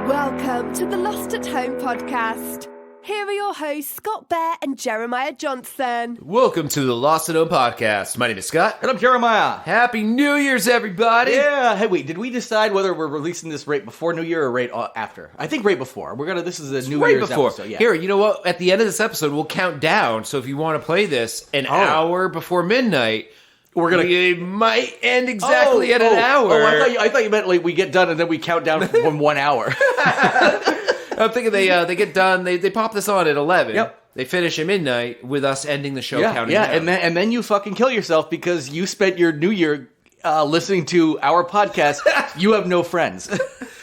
Welcome to the Lost at Home podcast. Here are your hosts, Scott Bear and Jeremiah Johnson. Welcome to the Lost at Home podcast. My name is Scott. And I'm Jeremiah. Happy New Year's, everybody. Yeah. Hey, wait, did we decide whether we're releasing this right before New Year or right after? I think right before. This is a New right Year's before. episode. Yeah. Here, you know what? At the end of this episode, we'll count down. So if you want to play this an hour before midnight, we might end exactly at an hour. Oh, I thought you meant like we get done and then we count down from 1 hour. I'm thinking they get done. They pop this on at 11. Yep. They finish at midnight with us ending the show counting down. And then you fucking kill yourself because you spent your New Year listening to our podcast. You have no friends.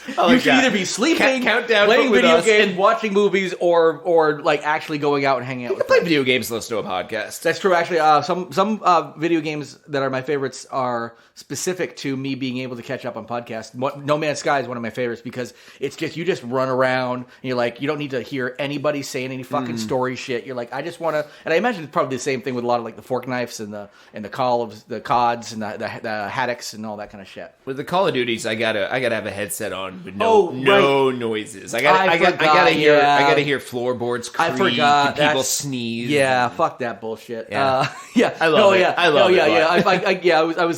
You should either be sleeping, playing video games, watching movies, or like actually going out and hanging out. You can play video games and listen to a podcast. That's true. Actually, some video games that are my favorites are specific to me being able to catch up on podcasts. No Man's Sky is one of my favorites because it's just you just run around and you're like you don't need to hear anybody saying any fucking story shit. You're like I just want to, and I imagine it's probably the same thing with a lot of like the fork knives and the the CODs and the haddocks and all that kind of shit. With the Call of Duties, I gotta have a headset on with no noises. I gotta hear floorboards creak. I forgot and people sneeze. Yeah, fuck that bullshit. Yeah, I love it. I love it.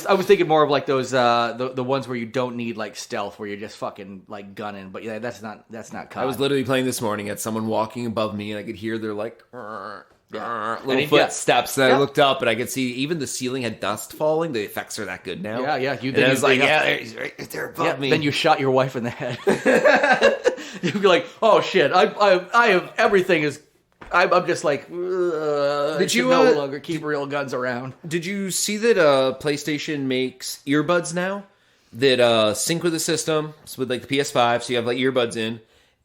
I was thinking more of like those the ones where you don't need like stealth, where you're just fucking like gunning. But yeah, that's not COD. I was literally playing this morning at someone walking above me, and I could hear their like little and footsteps. And I looked up, and I could see even the ceiling had dust falling. The effects are that good now. Yeah. I was like, he's right there above me. Then you shot your wife in the head. You'd be like, oh shit, I have everything is. I'm just like, did you no longer keep real guns around? Did you see that PlayStation makes earbuds now that sync with the system with like the PS5, so you have like earbuds in,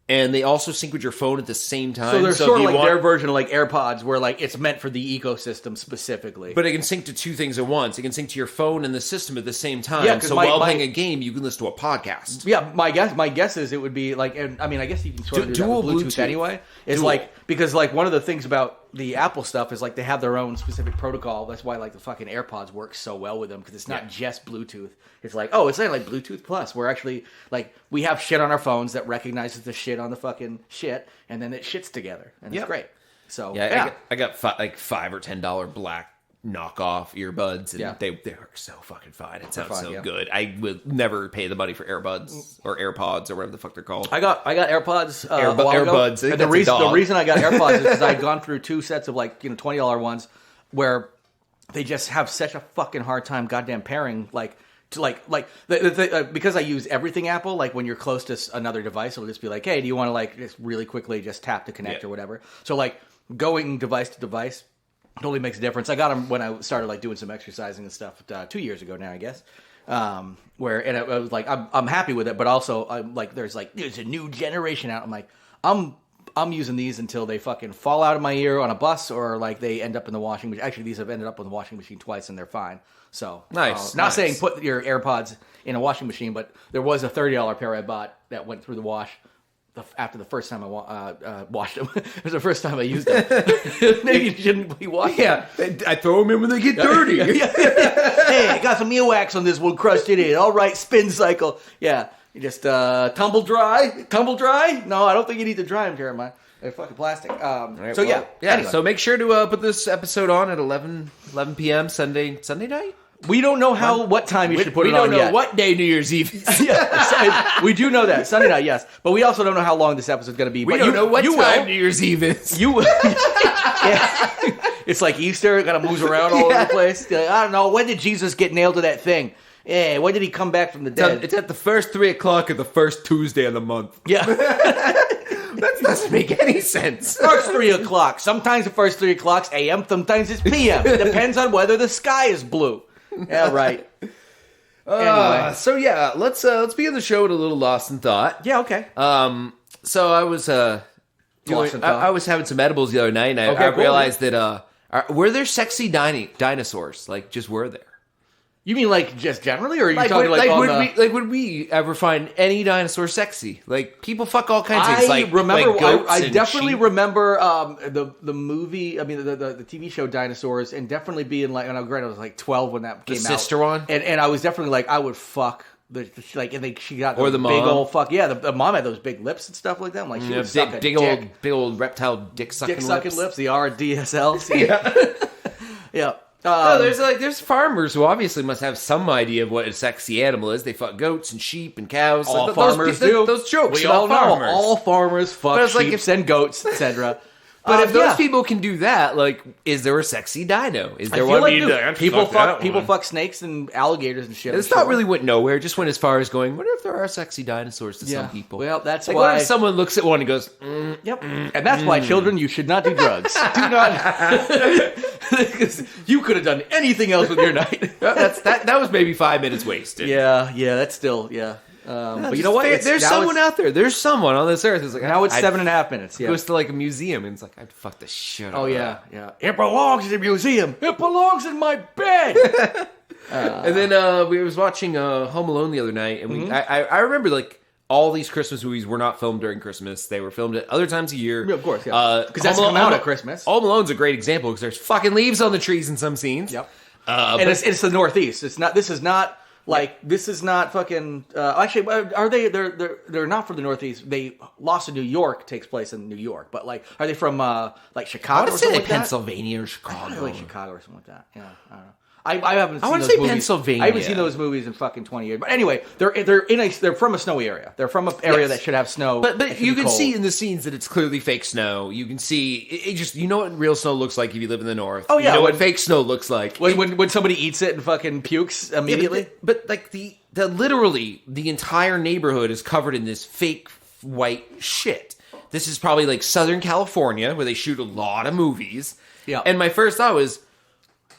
and they also sync with your phone at the same time. So they're sort of like their version of like AirPods, where like it's meant for the ecosystem specifically. But it can sync to two things at once. It can sync to your phone and the system at the same time. Yeah, so while playing a game, you can listen to a podcast. Yeah, my guess is it would be like, and I mean, I guess you can sort of do that with Bluetooth anyway. It's like because like one of the things about the Apple stuff is like they have their own specific protocol. That's why like the fucking AirPods work so well with them because it's not just Bluetooth. It's like it's not like Bluetooth Plus. We're actually like we have shit on our phones that recognizes the shit on the fucking shit, and then it shits together, and it's great. So I got $5 or $10 black knockoff earbuds, and they work so fucking fine. It sounds so good. I would never pay the money for earbuds or AirPods or whatever the fuck they're called. I got AirPods. AirBuds. And the reason I got AirPods is because I had gone through two sets of like $20 ones where they just have such a fucking hard time goddamn pairing because I use everything Apple. Like when you're close to another device, it'll just be like, hey, do you want to like just really quickly just tap to connect or whatever? So like going device to device totally makes a difference. I got them when I started like doing some exercising and stuff 2 years ago now, I guess. I was like, I'm happy with it, but also I'm like, there's a new generation out. I'm like, I'm using these until they fucking fall out of my ear on a bus or like they end up in the washing machine. Actually, these have ended up in the washing machine twice and they're fine. So not saying put your AirPods in a washing machine, but there was a $30 pair I bought that went through the wash. After the first time I washed them. It was the first time I used them. Maybe you shouldn't be washing them. I throw them in when they get dirty. Hey, I got some earwax on this one, crushed it in. All right, spin cycle. Yeah, you just tumble dry? No, I don't think you need to dry them, Jeremiah. They're fucking plastic. Anyway. So make sure to put this episode on at 11 p.m. Sunday night? We don't know what time you should put it on yet. We don't know what day New Year's Eve is. We do know that. Sunday night, yes. But we also don't know how long this episode is going to be. We don't know what time New Year's Eve is. You will. It's like Easter. It kind of moves around all over the place. I don't know. When did Jesus get nailed to that thing? Yeah, when did he come back from the dead? It's at the first 3 o'clock of the first Tuesday of the month. Yeah. That doesn't make any sense. First 3 o'clock. Sometimes the first 3 o'clock's a.m., sometimes it's p.m. It depends on whether the sky is blue. Yeah, right. Anyway. So yeah, let's begin the show with a little lost in thought. Yeah, okay. So I was I was having some edibles the other night, and I realized that were there sexy dinosaurs? Like, just were there? You mean like just generally, or are you talking would we ever find any dinosaur sexy? Like people fuck all kinds of things. I definitely remember the movie. I mean the TV show Dinosaurs, and definitely being like, and granted I was like 12 when that came out. The sister one, and I was definitely like I would fuck she got or the big mom. old fuck. Yeah, the mom had those big lips and stuff like that. I'm like, she would suck a dick. Big old reptile dick sucking lips. The RDSLs. Yeah. There's farmers who obviously must have some idea of what a sexy animal is. They fuck goats and sheep and cows. All farmers do. Those jokes. We all know. All farmers fuck sheep and goats, etc. But if those people can do that, like, is there a sexy dino? Is there one? People fuck snakes and alligators and shit. This thought really went nowhere. Just went as far as going, wonder if there are sexy dinosaurs to some people. Well, that's like, why. What if someone looks at one and goes, yep. And that's why, children, you should not do drugs. Do not. Because you could have done anything else with your night. that was maybe 5 minutes wasted. Yeah, that's still, but you know what? There's someone out there. There's someone on this earth who's like, now it's 7.5 minutes. Yeah. Goes to like a museum and it's like, I'd fuck the shit out of that. Yeah. It belongs in a museum. It belongs in my bed. And then we was watching Home Alone the other night, and I remember like all these Christmas movies were not filmed during Christmas. They were filmed at other times of year. Yeah, of course, yeah. Because that's coming out at Christmas. Home Alone's a great example because there's fucking leaves on the trees in some scenes. Yep. And it's the Northeast. This is not fucking. Actually, are they? They're not from the Northeast. Lost in New York takes place in New York, but like, are they from like Chicago? I would say Pennsylvania or Chicago, like Chicago or something like that. Yeah, I don't know. I haven't. I want to say Pennsylvania. I haven't seen those movies in fucking 20 years. But anyway, they're from a snowy area. They're from an area that should have snow. But you can see in the scenes that it's clearly fake snow. You can see it just, you know what real snow looks like if you live in the north. Oh yeah, you know what fake snow looks like when somebody eats it and fucking pukes immediately. Yeah, but like the literally the entire neighborhood is covered in this fake white shit. This is probably like Southern California where they shoot a lot of movies. Yeah. And my first thought was,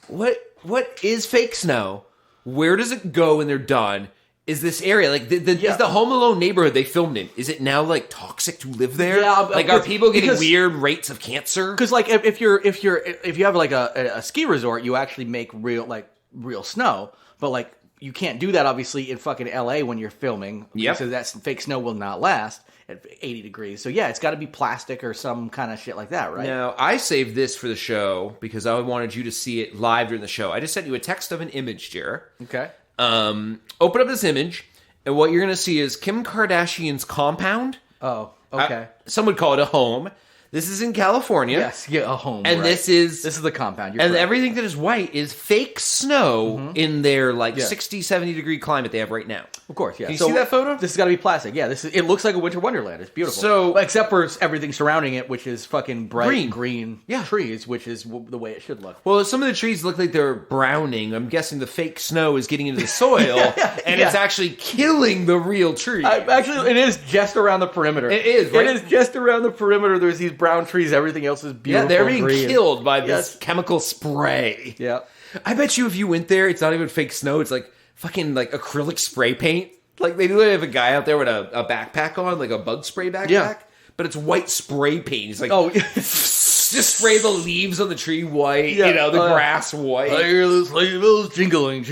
what is fake snow? Where does it go when they're done? Is this area like is the Home Alone neighborhood they filmed in? Is it now like toxic to live there? Yeah, like are people getting weird rates of cancer? Because like if you have like a ski resort, you actually make real snow, but like you can't do that obviously in fucking LA when you're filming. Yep. So that fake snow will not last at 80 degrees. So yeah, it's got to be plastic or some kind of shit like that, right? Now, I saved this for the show because I wanted you to see it live during the show. I just sent you a text of an image, Jer. Okay. Open up this image, and what you're going to see is Kim Kardashian's compound. Oh, okay. Some would call it a home. This is in California. Yes, yeah, a home. And right. this is the compound. And everything that is white is fake snow in their 60, 70 degree climate they have right now. Of course, yeah. Can you see that photo? This has got to be plastic. Yeah, it looks like a winter wonderland. It's beautiful. So, except for everything surrounding it, which is fucking bright green trees, which is the way it should look. Well, some of the trees look like they're browning. I'm guessing the fake snow is getting into the soil, and it's actually killing the real tree. Actually, it is just around the perimeter. It is, right? It is just around the perimeter. There's these brown trees. Everything else is beautiful. Yeah, they're being green. killed by this chemical spray. Yeah. I bet you if you went there, it's not even fake snow. It's like fucking like acrylic spray paint. Like they literally have a guy out there with a backpack on, like a bug spray backpack. Yeah. But it's white spray paint. He's like, just spray the leaves on the tree white, the grass white. I hear the sleigh bells jingling.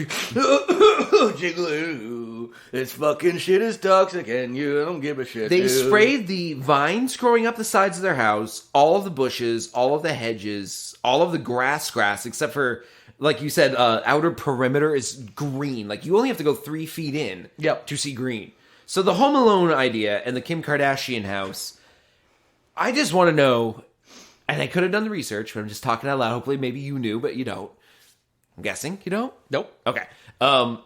Jingling. This fucking shit is toxic and you don't give a shit. They sprayed the vines growing up the sides of their house, all of the bushes, all of the hedges, all of the grass, except for, like you said, outer perimeter is green. Like you only have to go 3 feet in to see green. So the Home Alone idea and the Kim Kardashian house, I just want to know, and I could have done the research, but I'm just talking out loud. Hopefully maybe you knew, but you don't. I'm guessing you don't? Nope. Okay.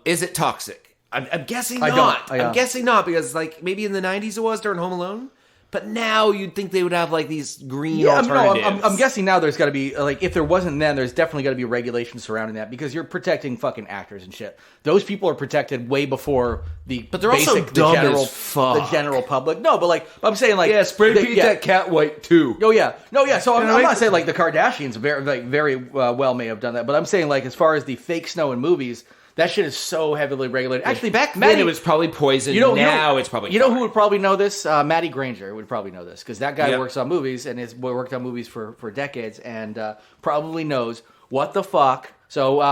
Is it toxic? I'm guessing not. I'm guessing not because like maybe in the 90s it was during Home Alone. But now you'd think they would have like these green alternatives. I'm guessing now there's got to be like if there wasn't then there's definitely got to be regulations surrounding that because you're protecting fucking actors and shit. Those people are protected way before but they're also dumb as fuck. The general public. No, but like I'm saying like spray paint that cat white too. Oh yeah, no yeah. So I'm not saying like the Kardashians very well may have done that, but I'm saying like as far as the fake snow in movies. That shit is so heavily regulated. Actually, back then it was probably poison. Now it's probably who would probably know this? Maddie Granger would probably know this because that guy works on movies and has worked on movies for decades and probably knows what the fuck. So,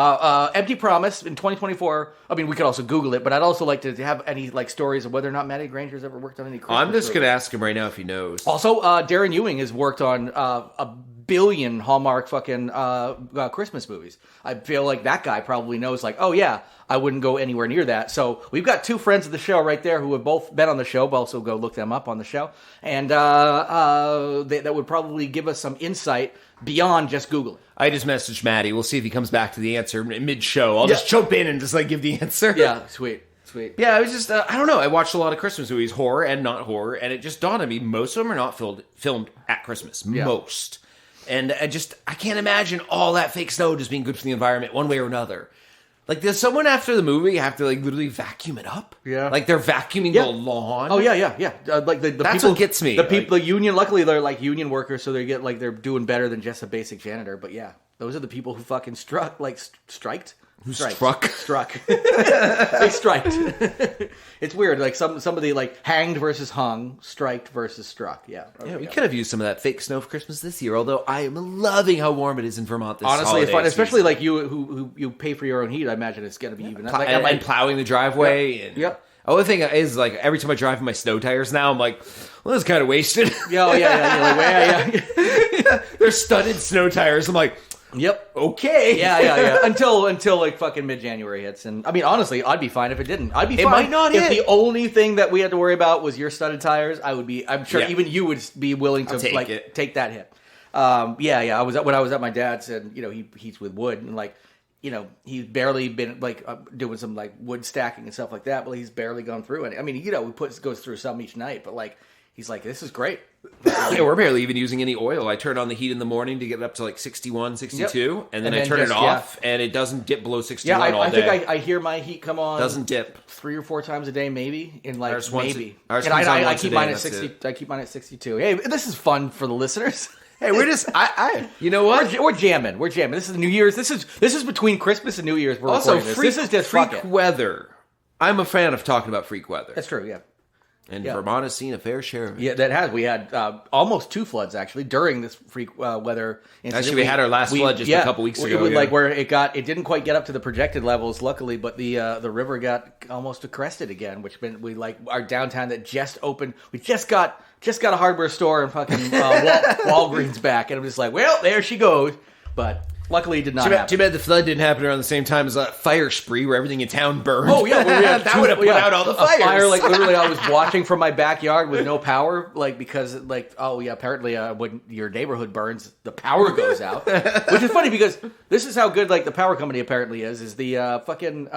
Empty Promise in 2024. I mean, we could also Google it, but I'd also like to have any like stories of whether or not Maddie Granger's ever worked on any Christmas I'm just movies. going to ask him right now if he knows. Also, Darren Ewing has worked on a billion Hallmark fucking Christmas movies. I feel like that guy probably knows, like, oh yeah, I wouldn't go anywhere near that. So we've got two friends of the show right there who have both been on the show, but also go look them up on the show. And that would probably give us some insight beyond just Googling. I just messaged Maddie. We'll see if he comes back to the answer mid-show. I'll just jump in and just like give the answer. Yeah, sweet. Yeah, I was just, I don't know. I watched a lot of Christmas movies, horror and not horror, and it just dawned on me, most of them are not filmed at Christmas. Yeah. Most. And I can't imagine all that fake snow just being good for the environment one way or another. Like, does someone after the movie have to, like, literally vacuum it up? Yeah. Like, they're vacuuming the lawn? Oh, yeah. Like, the That's people, what gets me. The union, luckily, they're, like, union workers, so they get, like, they're doing better than just a basic janitor. But, yeah, those are the people who fucking striked? Who struck? Struck. They striked. It's weird. Like, somebody, like, hanged versus hung, striked versus struck. Yeah. Yeah, we could have used some of that fake snow for Christmas this year, although I am loving how warm it is in Vermont this Honestly, it's fun. Especially, season. like, you who you pay for your own heat, I imagine it's going to be even. And plowing the driveway. Yeah. And, Yep. Other thing is, like, every time I drive in my snow tires now, I'm like, well, that's kind of wasted. Yeah. Yeah. They're studded snow tires. I'm like, yep. Okay. Yeah. Until like fucking mid-January hits, and I mean, honestly, I'd be fine if it didn't. I'd be fine. It might not if hit. the only thing that we had to worry about was your studded tires. I would be. I'm sure even you would be willing to take that hit. I was when I was at my dad's, and he's with wood, and like, he's barely been like doing some like wood stacking and stuff like that, but he's barely gone through it. I mean, goes through some each night, but like, he's like, this is great. Yeah, we're barely even using any oil. I turn on the heat in the morning to get it up to like 61, 62, and then I turn it off, and it doesn't dip below 61 all day. I think I hear my heat come on. Doesn't dip 3 or 4 times a day, maybe. In like maybe. Ours and comes on I once keep a day, mine at 60. I keep mine at 62. Hey, this is fun for the listeners. Hey, we're just you know what? We're jamming. This is New Year's. This is between Christmas and New Year's. We're also recording this. This is just freak weather. I'm a fan of talking about freak weather. That's true. Yeah. And Vermont has seen a fair share of it. Yeah, that has. We had almost 2 floods, actually, during this freak weather incident. Actually, we had our last flood just a couple weeks ago. Like where it didn't quite get up to the projected levels, luckily, but the river got almost crested again, which meant we like our downtown that just opened. We just got a hardware store and fucking Walgreens back, and I'm just like, well, there she goes. But luckily, it did not happen. Too bad the flood didn't happen around the same time as a fire spree where everything in town burned. Oh, yeah. That would have put out all the fires. Fire, like, literally, I was watching from my backyard with no power, like, because, like, apparently when your neighborhood burns, the power goes out. Which is funny because this is how good, like, the power company apparently is the fucking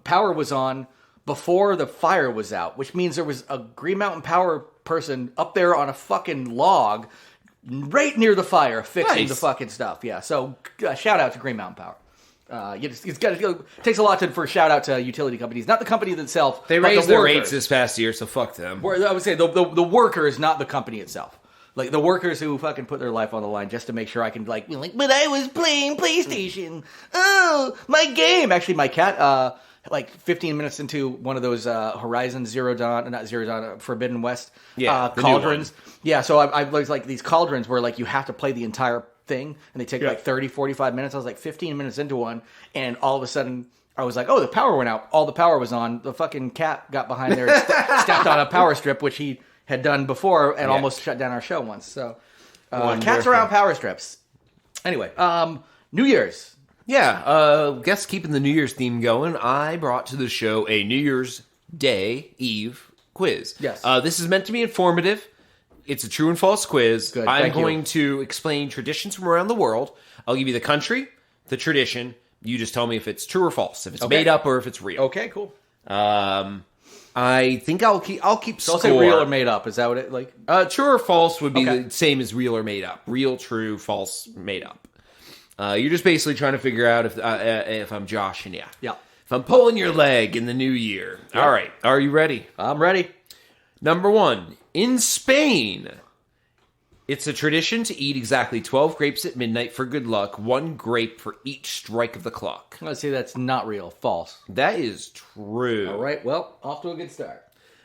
power was on before the fire was out, which means there was a Green Mountain Power person up there on a fucking log right near the fire, fixing the fucking stuff. Yeah, so shout out to Green Mountain Power. It takes a lot for a shout out to utility companies, not the company itself. They raised their rates this past year, so fuck them. I would say the workers, not the company itself. Like the workers who fucking put their life on the line just to make sure I can be like, but I was playing PlayStation. Oh, my game. Actually, my cat. Like 15 minutes into one of those Horizon Forbidden West cauldrons. Yeah, so I was like these cauldrons where like you have to play the entire thing and they take like 30, 45 minutes. I was like 15 minutes into one and all of a sudden I was like, oh, the power went out. All the power was on. The fucking cat got behind there and stepped on a power strip, which he had done before and almost shut down our show once. So cats around power strips. Anyway, New Year's. Yeah, guess keeping the New Year's theme going, I brought to the show a New Year's Day Eve quiz. Yes. This is meant to be informative. It's a true and false quiz. Good, I'm going to explain traditions from around the world. I'll give you the country, the tradition. You just tell me if it's true or false, if it's made up or if it's real. Okay, cool. I think I'll keep So score. I'll say real or made up. Is that what it like? True or false would be the same as real or made up. Real, true, false, made up. You're just basically trying to figure out if I'm joshing you. Yeah. If I'm pulling your leg in the new year. Yeah. All right. Are you ready? I'm ready. Number 1. In Spain, it's a tradition to eat exactly 12 grapes at midnight for good luck, 1 grape for each strike of the clock. Let's say that's not real. False. That is true. All right. Well, off to a good start.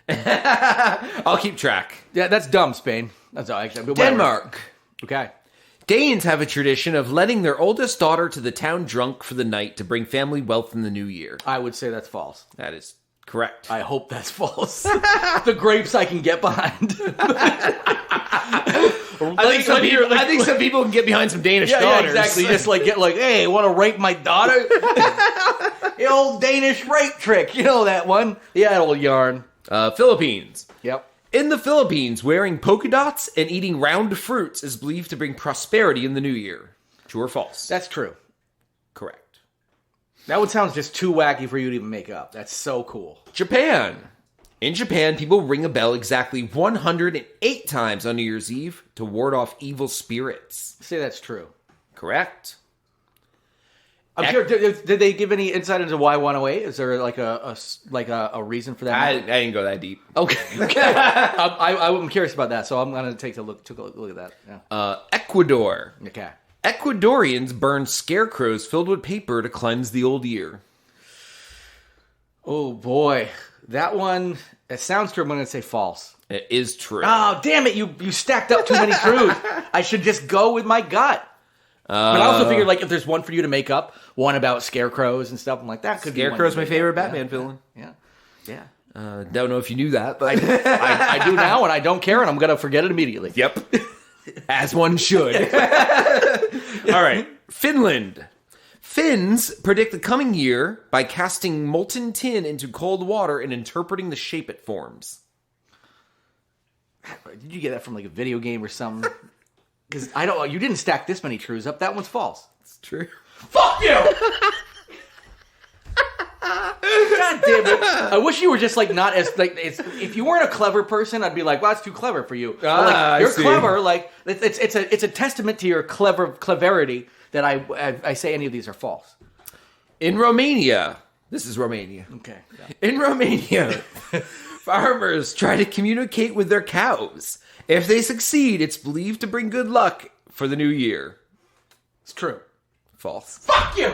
I'll keep track. Yeah, that's dumb, Spain. That's all. Actually, Denmark. Okay. Danes have a tradition of letting their oldest daughter to the town drunk for the night to bring family wealth in the new year. I would say that's false. That is correct. I hope that's false. The grapes I can get behind. I I think some people can get behind some Danish daughters. Yeah, exactly. Just like get like, hey, want to rape my daughter? The old Danish rape trick. You know that one? Yeah, that old yarn. Philippines. Yep. In the Philippines, wearing polka dots and eating round fruits is believed to bring prosperity in the new year. True or false? That's true. Correct. That one sounds just too wacky for you to even make up. That's so cool. Japan. In Japan, people ring a bell exactly 108 times on New Year's Eve to ward off evil spirits. Say that's true. Correct. I'm sure. Did they give any insight into why 108? Is there like a reason for that? I didn't go that deep. Okay. I'm curious about that, so I'm gonna take a look at that. Yeah. Ecuador. Okay. Ecuadorians burn scarecrows filled with paper to cleanse the old year. Oh boy, that one. It sounds true. I'm gonna say false. It is true. Oh damn it! You stacked up too many truths. I should just go with my gut. But I also figured, like, if there's one for you to make up, one about scarecrows and stuff, I'm like, that could be one. Scarecrow's my favorite Batman villain. Yeah. Don't know if you knew that, but I do now, and I don't care, and I'm going to forget it immediately. Yep. As one should. All right. Finland. Finns predict the coming year by casting molten tin into cold water and interpreting the shape it forms. Did you get that from, like, a video game or something? Because you didn't stack this many truths up. That one's false. It's true. Fuck you! God damn it! I wish you were just like not as like. If you weren't a clever person, I'd be like, "Well, that's too clever for you." Like, you're clever. Like it's a testament to your cleverity that I say any of these are false. In Romania, this is Romania. Okay. Yeah. In Romania, farmers try to communicate with their cows. If they succeed, it's believed to bring good luck for the new year. It's true. False. Fuck you!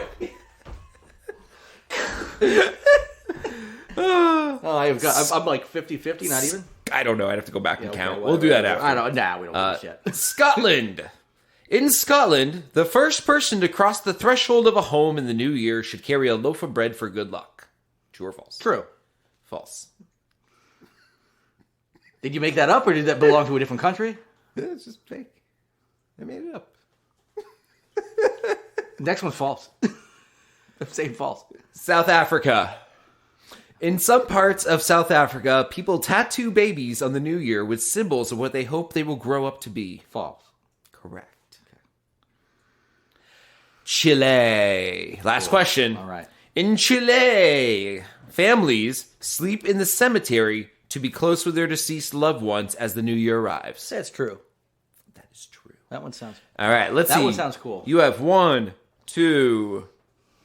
I'm like 50-50, not even? I don't know. I'd have to go back and count. Okay, we'll do that after. I don't. Nah, we don't do shit. Scotland. In Scotland, the first person to cross the threshold of a home in the new year should carry a loaf of bread for good luck. True or false? True. False. Did you make that up, or did that belong to a different country? It's just fake. I made it up. Next one's false. I'm saying false. South Africa. In some parts of South Africa, people tattoo babies on the new year with symbols of what they hope they will grow up to be. False. Correct. Okay. Chile. Last question. All right. In Chile, families sleep in the cemetery to be close with their deceased loved ones as the new year arrives. That's true. That is true. That one sounds... All right, let's see. That one sounds cool. You have 1, 2,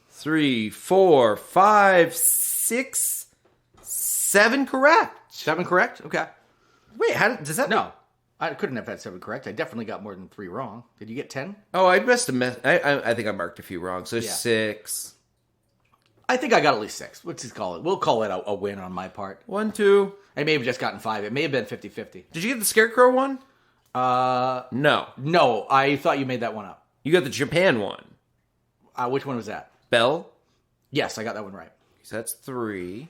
3, 4, 5, 6, 7 correct. 7 correct? Okay. Wait, how does that... No. I couldn't have had 7 correct. I definitely got more than 3 wrong. Did you get 10? Oh, I must have... I think I marked a few wrong. So Yeah. 6. I think I got at least 6. Let's just call it. We'll call it a win on my part. 1, 2. I may have just gotten 5. It may have been 50-50. Did you get the Scarecrow one? No. No. I thought you made that one up. You got the Japan one. Which one was that? Bell? Yes, I got that one right. So that's 3,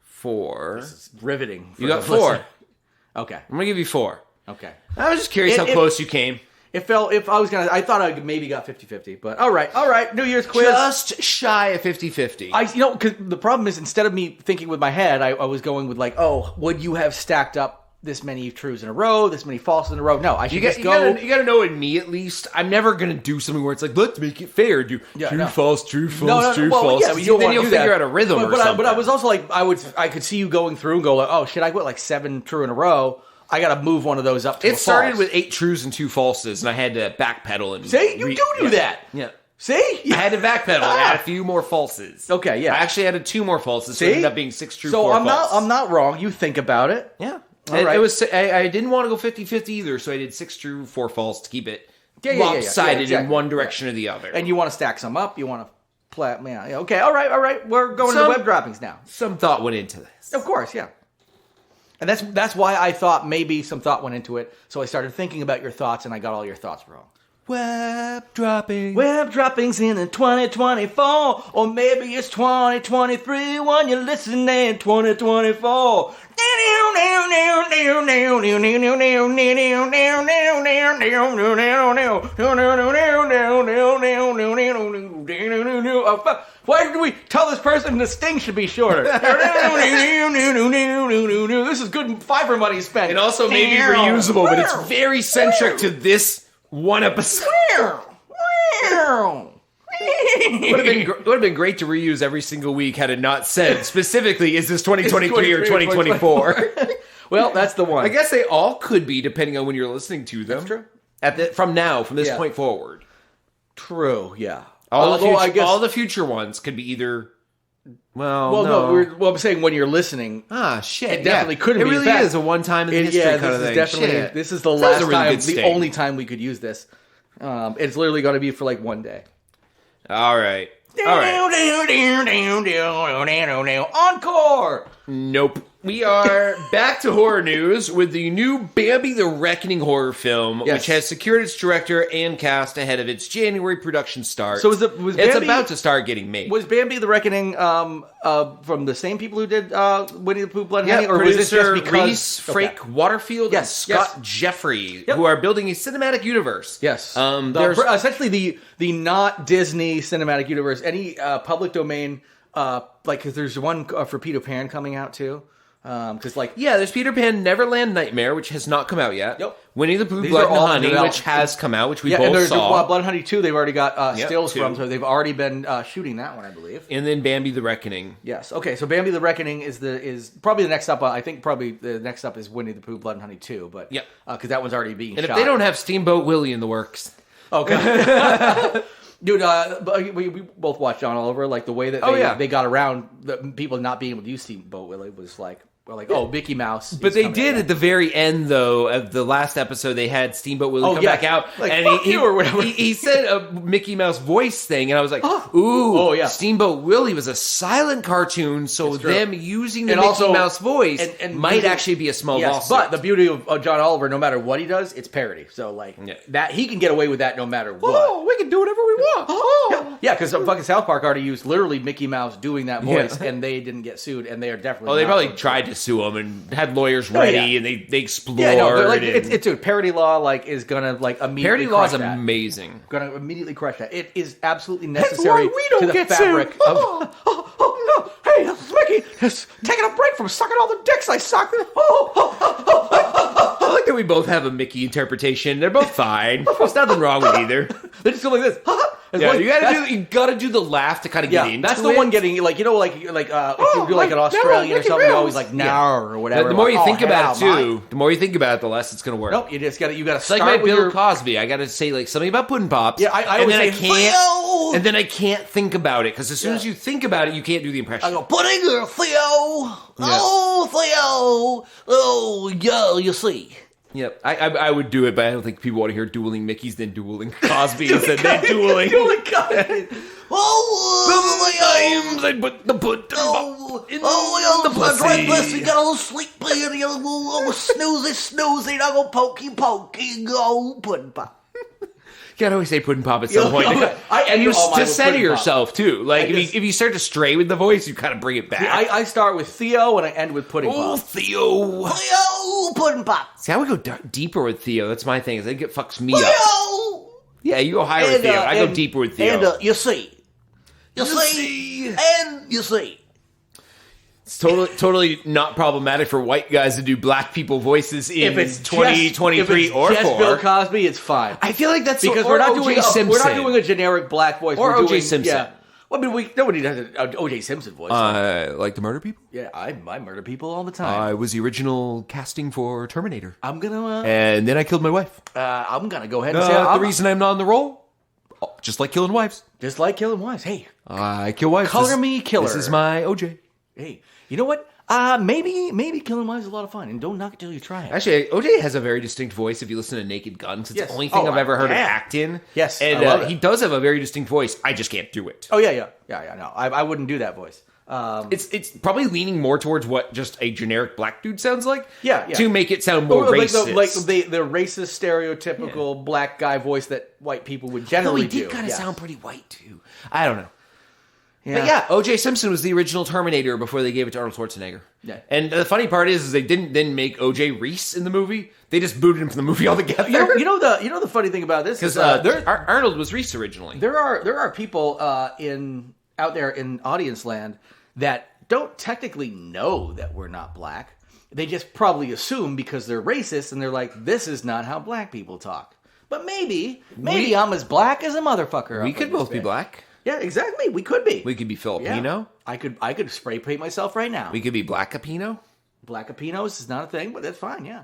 4. This is riveting. You got 4. Okay. I'm going to give you 4. Okay. I was just curious how close you came. I thought I maybe got 50-50, but all right. New Year's quiz. Just shy of 50-50. Because the problem is, instead of me thinking with my head, I was going with like, oh, would you have stacked up this many truths in a row, this many falses in a row? No, I should just go. You gotta know in me at least. I'm never gonna do something where it's like, let's make it fair. Do false, true, false, true, false. Yeah, then you'll figure out a rhythm or something. But I was also like, I could see you going through and go like, oh shit, I got like 7 true in a row. I got to move one of those up to It started with 8 truths and 2 falses, and I had to backpedal. And see, you do that. Yeah. See? I had to backpedal. I had a few more falses. Okay, yeah. I actually added 2 more falses, so it ended up being 6 true, 4 false. I'm not wrong. You think about it. Yeah. All right. It was. I didn't want to go 50-50 either, so I did 6 true, 4 false to keep it lopsided exactly. in one direction or the other. And you want to stack some up. You want to play. Yeah. Okay. All right. We're going to web droppings now. Some thought went into this. Of course, yeah. And that's why I thought maybe some thought went into it. So I started thinking about your thoughts, and I got all your thoughts wrong. Web dropping. Web droppings in 2024, or maybe it's 2023 when you're listening in 2024. Why did we tell this person the sting should be shorter? This is good fiber money spent. And also maybe reusable, but it's very centric to this one episode. Would have been great to reuse every single week had it not said specifically, is this 2023 or 2024? Well, that's the one. I guess they all could be, depending on when you're listening to them. That's true. From this point forward. True, yeah. All the future ones could be either... I'm saying when you're listening... Ah, shit. It definitely couldn't be. It really is a one-time in history kind of thing. This is the last time, the only time we could use this. It's literally going to be for like one day. All right. Encore! Nope. We are back to horror news with the new Bambi the Reckoning horror film, which has secured its director and cast ahead of its January production start. So it's about to start getting made. Was Bambi the Reckoning from the same people who did Winnie the Pooh, Blood and Honey? Or was this just because... Reese Frake Waterfield and Scott Jeffrey, who are building a cinematic universe. Yes. There's essentially the not Disney cinematic universe. Any public domain, because there's one for Peter Pan coming out too. There's Peter Pan Neverland Nightmare, which has not come out yet. Yep. Winnie the Pooh Blood and Honey, which has come out, which we both and there's saw. Blood and Honey 2, they've already got stills from, so they've already been shooting that one, I believe. And then Bambi the Reckoning. Yes. Okay, so Bambi the Reckoning is probably the next up. I think probably the next up is Winnie the Pooh Blood and Honey 2, but because that one's already being shot. And if they don't have Steamboat Willie in the works. Okay. Dude, we both watched John Oliver. Like the way that they got around the people not being able to use Steamboat Willie was like, Mickey Mouse. But they did at the very end, though, of the last episode. They had Steamboat Willie come back out, and he said a Mickey Mouse voice thing, and I was like, Steamboat Willie was a silent cartoon, so them using the Mickey Mouse voice might actually be a small lawsuit. But the beauty of John Oliver, no matter what he does, it's parody. So that he can get away with that no matter what. Oh, we can do whatever we want. Yeah, because fucking South Park already used literally Mickey Mouse doing that voice, and they didn't get sued, and they are definitely. Oh, they probably tried to sue him and had lawyers ready, and they explored. It's parody law is gonna immediately. Parody law is amazing. Gonna immediately crush that. It is absolutely necessary to the fabric sued. of. Oh no! Hey, this is Mickey. Just taking a break from sucking all the dicks I sucked. I like that we both have a Mickey interpretation. They're both fine. There's nothing wrong with either. They just go like this. You gotta do the laugh to kind of get into it. That's the one getting if you do an Australian or something, you always or whatever. The more you think about it too, the more you think about it, the less it's gonna work. Nope, you gotta it's start like my with Bill Cosby. I gotta say something about Puddin' Pops. Yeah, I always say, and then I can't think about it because as soon as you think about it, you can't do the impression. I go, Pudding or Theo? Oh, Theo! Oh, yeah, you see. Yep, I would do it, but I don't think people want to hear dueling Mickeys than dueling Cosby instead than dueling Cosby. I put the in the pussy. You got a little sleepy and you a little snoozy, I go pokey, go Puddin' Pop. You gotta always say Puddin' Pop at some point. And you to center yourself, too. If you start to stray with the voice, you kind of bring it back. I start with Theo and I end with Pudding Pop. Oh, Theo! Theo, Puddin' Pop. See, I would go deeper with Theo. That's my thing. I think it fucks me up. Yeah, you go higher with Theo. I go deeper with Theo. And you see. And you see. It's totally not problematic for white guys to do black people voices in 2023 or 4. If it's Bill Cosby, it's fine. I feel like that's because we're not doing a generic black voice. Or O.J. Simpson. Yeah. Well, I mean, nobody does an O.J. Simpson voice. Like to murder people? Yeah, I murder people all the time. I was the original casting for Terminator. I'm gonna... and then I killed my wife. I'm gonna go ahead and say... the reason I'm not in the role? Just like killing wives. Just like killing wives. Hey. I kill wives. Color me killer. This is my OJ. Hey, you know what? Maybe killing wives is a lot of fun, and don't knock it till you try it. Actually, OJ has a very distinct voice if you listen to Naked Gun. It's the only thing I've ever heard him act in. Yes, and he does have a very distinct voice. I just can't do it. Oh, yeah. No, I wouldn't do that voice. It's probably leaning more towards what just a generic black dude sounds like. Yeah. To make it sound more racist. Like the racist, stereotypical black guy voice that white people would generally do. He did kind of sound pretty white, too. I don't know. Yeah. But yeah, O.J. Simpson was the original Terminator before they gave it to Arnold Schwarzenegger. Yeah. And the funny part is they didn't then make O.J. Reese in the movie. They just booted him from the movie altogether. You know the funny thing about this because is Arnold was Reese originally. There are people out there in audience land that don't technically know that we're not black. They just probably assume because they're racist and they're like, this is not how black people talk. But maybe I'm as black as a motherfucker. We could both be black. Yeah, exactly. We could be. We could be Filipino. Yeah. I could spray paint myself right now. We could be Blackapino. Blackapinos is not a thing, but that's fine. Yeah.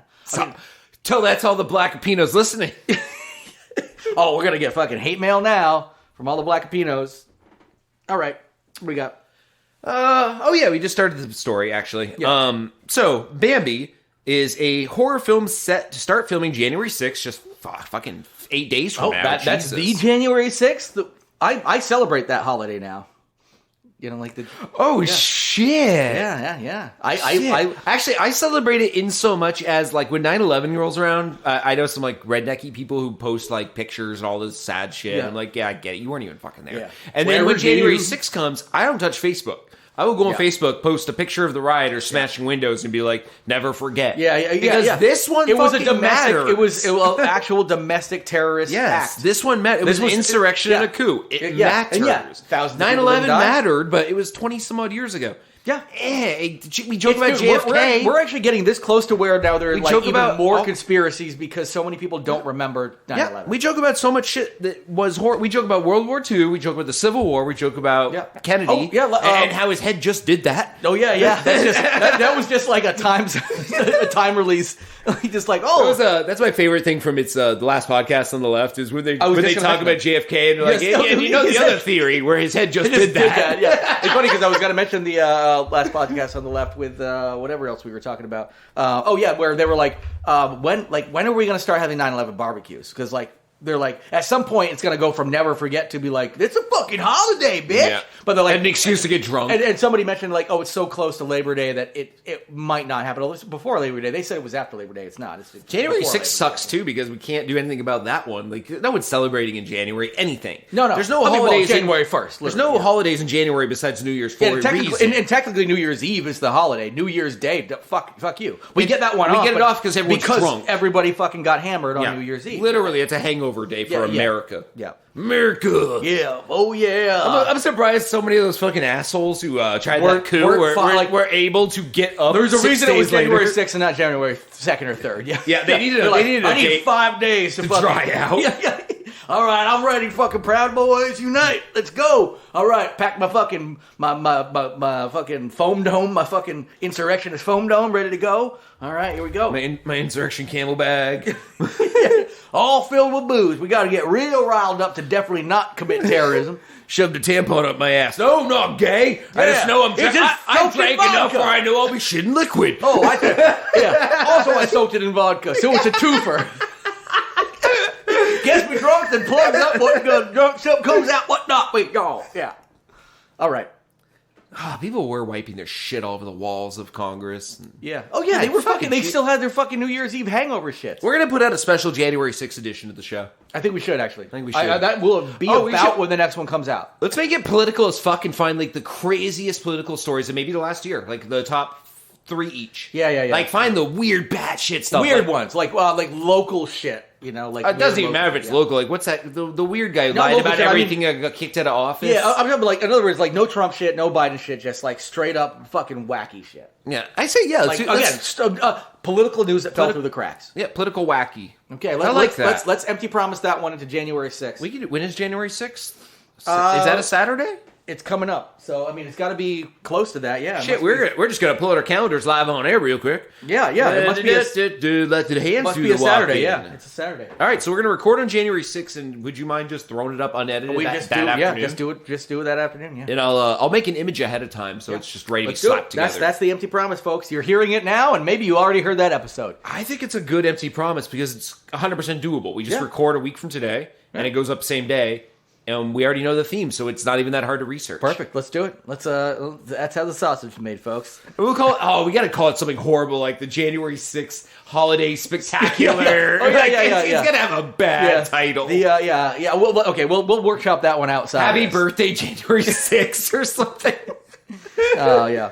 That's all the Blackapinos listening. Oh, we're gonna get fucking hate mail now from all the Blackapinos. All right, what we got? We just started the story actually. Yeah. So Bambi is a horror film set to start filming January 6th, just fucking 8 days from now. That's the January 6th. I celebrate that holiday now. You know, like the shit. Yeah. I celebrate it in so much as like when 9/11 rolls around, I know some like rednecky people who post like pictures and all this sad shit. Yeah. I'm like, yeah, I get it. You weren't even fucking there. Yeah. And then when January 6th comes, I don't touch Facebook. I will go on Facebook, post a picture of the rioters smashing windows, and be like, "Never forget." Because this one, it was a domestic. matters. It was an actual domestic terrorist act. This one mattered. It was an insurrection and a coup. It matters. 9/11 mattered, but it was 20 some odd years ago. Yeah. We joke about JFK. We're actually getting this close to where now there are like even more all conspiracies because so many people don't remember 9/11. Yeah, we joke about so much shit that was horror. We joke about World War II. We joke about the Civil War. We joke about Kennedy. And how his head just did that. Oh yeah. That was just like a time release. Just like that's my favorite thing from the last podcast on the left is when they talk about JFK and they're like, and you know the other theory where his head just did that. Yeah, it's funny because I was going to mention the last podcast on the left with whatever else we were talking about. Where they were like, when are we going to start having 9/11 barbecues? Because like they're like, at some point it's going to go from never forget to be like, it's a fucking holiday, bitch. Yeah. But they're like, an excuse to get drunk. And somebody mentioned like, it's so close to Labor Day that it might not happen. At least before Labor Day. They said it was after Labor Day. It's not. It's January 6th sucks too because we can't do anything about that one. Like no one's celebrating in January anything. No. There's no holidays January 1st. There's no holidays in January besides New Year's for a reason. And technically New Year's Eve is the holiday. New Year's Day, fuck you. We get that one off. We get it off because everyone's drunk. Everybody fucking got hammered on New Year's Eve. Literally, it's a hangover day for America. Yeah. America. Yeah. Oh, yeah. I'm surprised so many of those fucking assles who tried that coup were able to get up. There's a 6 reason it was days January later. 6th and not January 2nd or 3rd. Yeah, they needed I need 5 days to dry out. Yeah. All right, I'm ready. Fucking Proud Boys unite. Let's go. All right, pack my fucking my fucking foam dome, my fucking insurrectionist foam dome, ready to go. All right, here we go. My insurrection camel bag. All filled with booze. We got to get real riled up to definitely not commit terrorism. Shoved a tampon up my ass. No, I'm not gay. I just know I drank enough where I know I'll be shitting liquid. Oh, Also, I soaked it in vodka, so it's a twofer. Gets me drunk, then plugs up what drunk stuff comes out, what not. Wait, y'all. Yeah. All right. People were wiping their shit all over the walls of Congress. Yeah. Oh, yeah. They were fucking. They still had their fucking New Year's Eve hangover shit. We're going to put out a special January 6th edition of the show. I think we should, actually. I think we should. That will be about when the next one comes out. Let's make it political as fuck and find like the craziest political stories of maybe the last year. Like the top 3 each. Yeah. Like find the weird batshit stuff. Weird ones. Like local shit. You know, like it doesn't even matter if it's local. Like, what's that? The weird guy who lied about everything and got kicked out of office. Yeah, I'm talking like in other words, like no Trump shit, no Biden shit, just like straight up fucking wacky shit. Yeah, I say let's political news that fell through the cracks. Yeah, political wacky. Okay, that. Let's empty promise that one into January 6th. We can. When is January 6th? Is that a Saturday? It's coming up, so I mean, it's got to be close to that. Yeah. Shit, we're just gonna pull out our calendars live on air real quick. Yeah. It must be a Saturday. Yeah, it's a Saturday. All right, so we're gonna record on January 6th, and would you mind just throwing it up unedited afternoon? Yeah, just do it that afternoon. Yeah. And I'll make an image ahead of time, so it's just ready to be slapped together. That's the empty promise, folks. You're hearing it now, and maybe you already heard that episode. I think it's a good empty promise because it's 100% doable. We just record a week from today, and it goes up same day. And we already know the theme, so it's not even that hard to research. Perfect. Let's do it. That's how the sausage is made, folks. We'll call it. Oh, we got to call it something horrible like the January 6th Holiday Spectacular. Oh, yeah. It's gonna have a bad title. We'll workshop that one outside. Happy birthday, January 6th, or something. Oh yeah.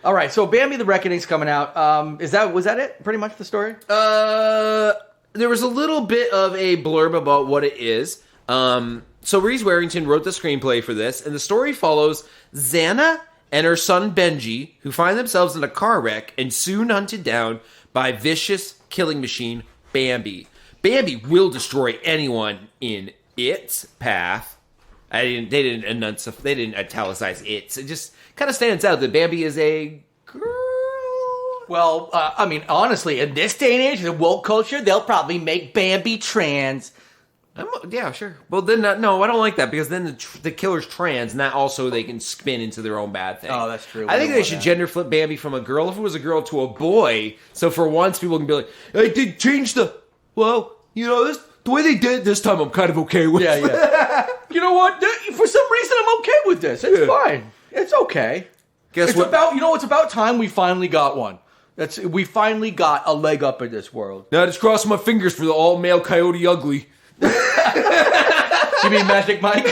All right. So Bambi the Reckoning's coming out. Was that it? Pretty much the story. There was a little bit of a blurb about what it is. So Reese Warrington wrote the screenplay for this, and the story follows Xana and her son Benji, who find themselves in a car wreck and soon hunted down by vicious killing machine Bambi. Bambi will destroy anyone in its path. They didn't italicize it. It just kind of stands out that Bambi is a girl. Well, honestly, in this day and age, the woke culture, they'll probably make Bambi trans. Yeah, sure. Well, then, no, I don't like that because then the killer's trans, and that also they can spin into their own bad thing. Oh, that's true. I think they should gender flip Bambi from a girl if it was a girl to a boy. So for once, people can be like, "I did change the." Well, the way they did it this time, I'm kind of okay with. Yeah. You know what? For some reason, I'm okay with this. It's fine. It's okay. Guess what? It's about time we finally got one. We finally got a leg up in this world. Now just cross my fingers for the all male Coyote Ugly. You mean Magic Mike?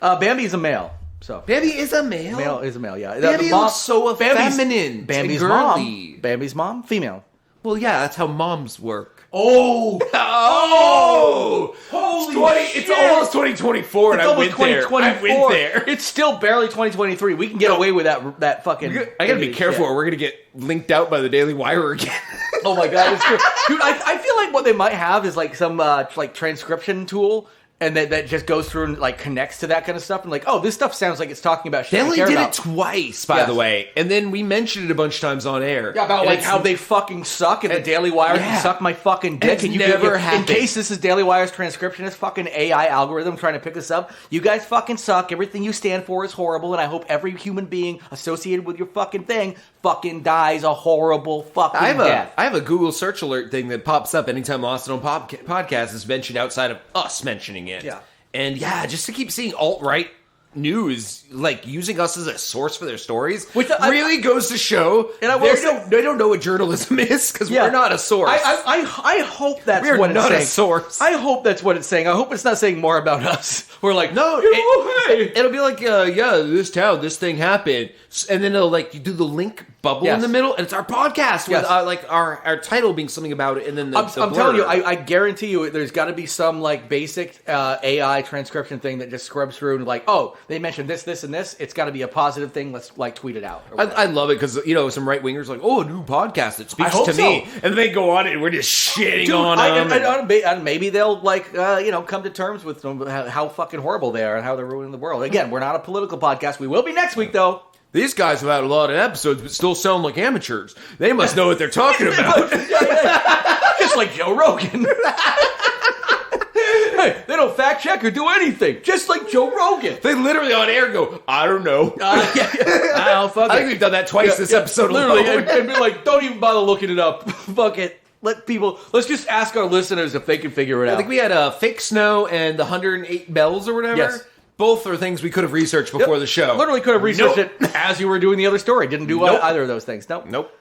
Bambi's a male. So Bambi is a male? Male is a male, yeah. Bambi looks so feminine. Bambi's girly. mom. Bambi's mom? Female. Well, yeah, that's how moms work. Oh! Holy shit! It's almost 2024 and I went there. It's still barely 2023. We can get away with that fucking... I gotta be careful or we're gonna get linked out by the Daily Wire again. Oh my god, it's true. Dude, I feel like what they might have is like some transcription tool, and that just goes through and like connects to that kind of stuff, and like, oh, this stuff sounds like it's talking about shit. They only did it twice, by the way, and then we mentioned it a bunch of times on air. Yeah, about like how they fucking suck, and the Daily Wire can suck my fucking dick. And never happened. In case this is Daily Wire's transcriptionist fucking AI algorithm trying to pick us up, you guys fucking suck. Everything you stand for is horrible, and I hope every human being associated with your fucking thing fucking dies a horrible fucking death. I have a Google search alert thing that pops up anytime Lost and On podcast is mentioned outside of us mentioning it. Yeah. And yeah, just to keep seeing alt-right news, like using us as a source for their stories, which really goes to show they don't know what journalism is because we're not a source. I hope that's what it's saying. We're not a source. I hope that's what it's saying. I hope it's not saying more about us. We're like, it'll be like, this town, this thing happened, and then it'll you do the link bubble in the middle, and it's our podcast with our title being something about it, and then I'm telling you, I guarantee you, there's got to be some basic AI transcription thing that just scrubs through and they mentioned this, and this. It's got to be a positive thing. Let's tweet it out. I love it because some right wingers a new podcast that speaks to me, and they go on it, and we're just shitting on them. Maybe they'll come to terms with how fucking horrible they are and how they're ruining the world. Again, we're not a political podcast. We will be next week though. These guys have had a lot of episodes, but still sound like amateurs. They must know what they're talking about. Just like Joe Rogan. Hey, they don't fact check or do anything. Just like Joe Rogan. They literally on air go, I don't know. I think we've done that twice this episode literally, and be like, don't even bother looking it up. Fuck it. Let's just ask our listeners if they can figure it out. I think we had Fake Snow and the 108 Bells or whatever. Yes. Both are things we could have researched before the show. Literally could have researched it as you were doing the other story. Didn't do either of those things. Nope.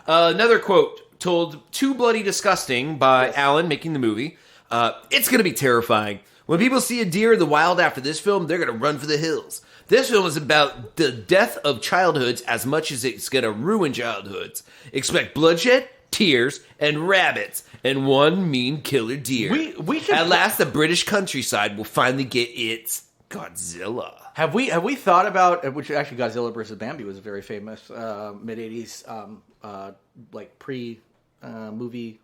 Another quote told Too Bloody Disgusting by Alan making the movie. It's going to be terrifying. When people see a deer in the wild after this film, they're going to run for the hills. This film is about the death of childhoods as much as it's going to ruin childhoods. Expect bloodshed, tears, and rabbits, and one mean killer deer. We should... At last, the British countryside will finally get its Godzilla. Have we thought about, which actually Godzilla versus Bambi was a very famous mid-'80s pre-movie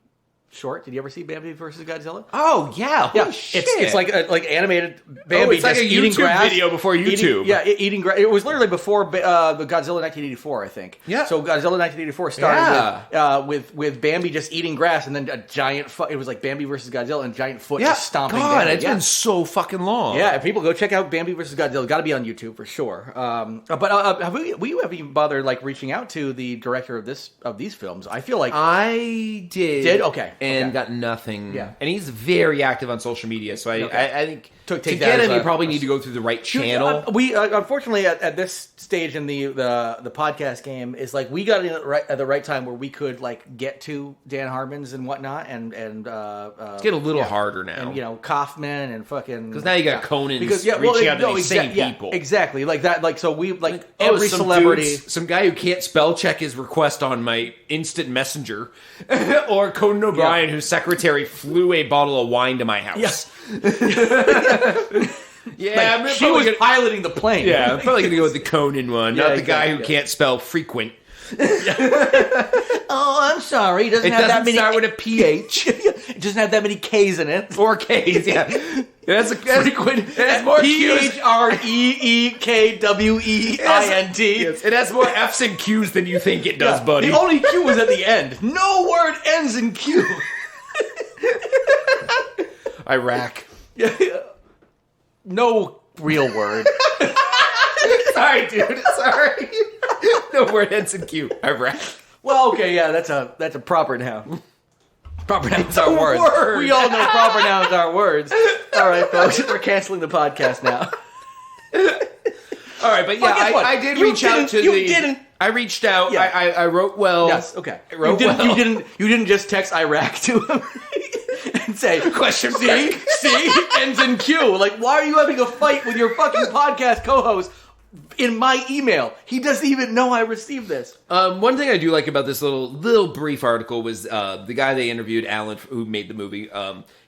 short. Did you ever see Bambi versus Godzilla? Oh yeah, holy shit! It's like animated Bambi. It's like a eating YouTube grass, video before YouTube. Eating grass. It was literally before the Godzilla 1984, I think. Yeah. So Godzilla 1984 started with Bambi just eating grass, and then a giant. It was like Bambi versus Godzilla, and a giant foot just stomping. God, down. it's been so fucking long. Yeah, people go check out Bambi versus Godzilla. Got to be on YouTube for sure. But have you ever even bothered reaching out to the director of these films? I feel like I did. Did okay. and got nothing. Yeah. And he's very active on social media, so I think to take get that him, as you probably need to go through the right channel. We unfortunately at this stage in the podcast game is like we got in at the right time where we could like get to Dan Harmon's and whatnot and It's getting a little harder now, and Kaufman and fucking because now you got Conan reaching out to these same people. Exactly, like that. Like so, we like every celebrity, some guy who can't spell check his request on my instant messenger, or Conan O'Brien, whose secretary flew a bottle of wine to my house. Yeah, like, she was piloting the plane. Yeah, I'm probably gonna go with the Conan one, not the guy who can't spell frequent. Oh, I'm sorry. It doesn't start with a PH. It doesn't have that many K's in it. 4 K's, yeah. That's frequent. It has more PHREEKWEINT. Yes, it has more F's and Q's than you think it does, buddy. The only Q is at the end. No word ends in Q. Iraq. No real word. Sorry, dude. Sorry. No word ends in Q. Iraq. Well, okay, yeah, that's a proper noun. Proper nouns are words. Word. We all know proper nouns are words. All right, folks, we're canceling the podcast now. All right, but yeah, I did reach out to You didn't. I reached out. Yeah. I wrote well. Yes, okay. I wrote You didn't just text Iraq to him and say, question C ends in Q. Like, why are you having a fight with your fucking podcast co-host in my email? He doesn't even know I received this. One thing I do like about this little brief article was the guy they interviewed, Alan, who made the movie.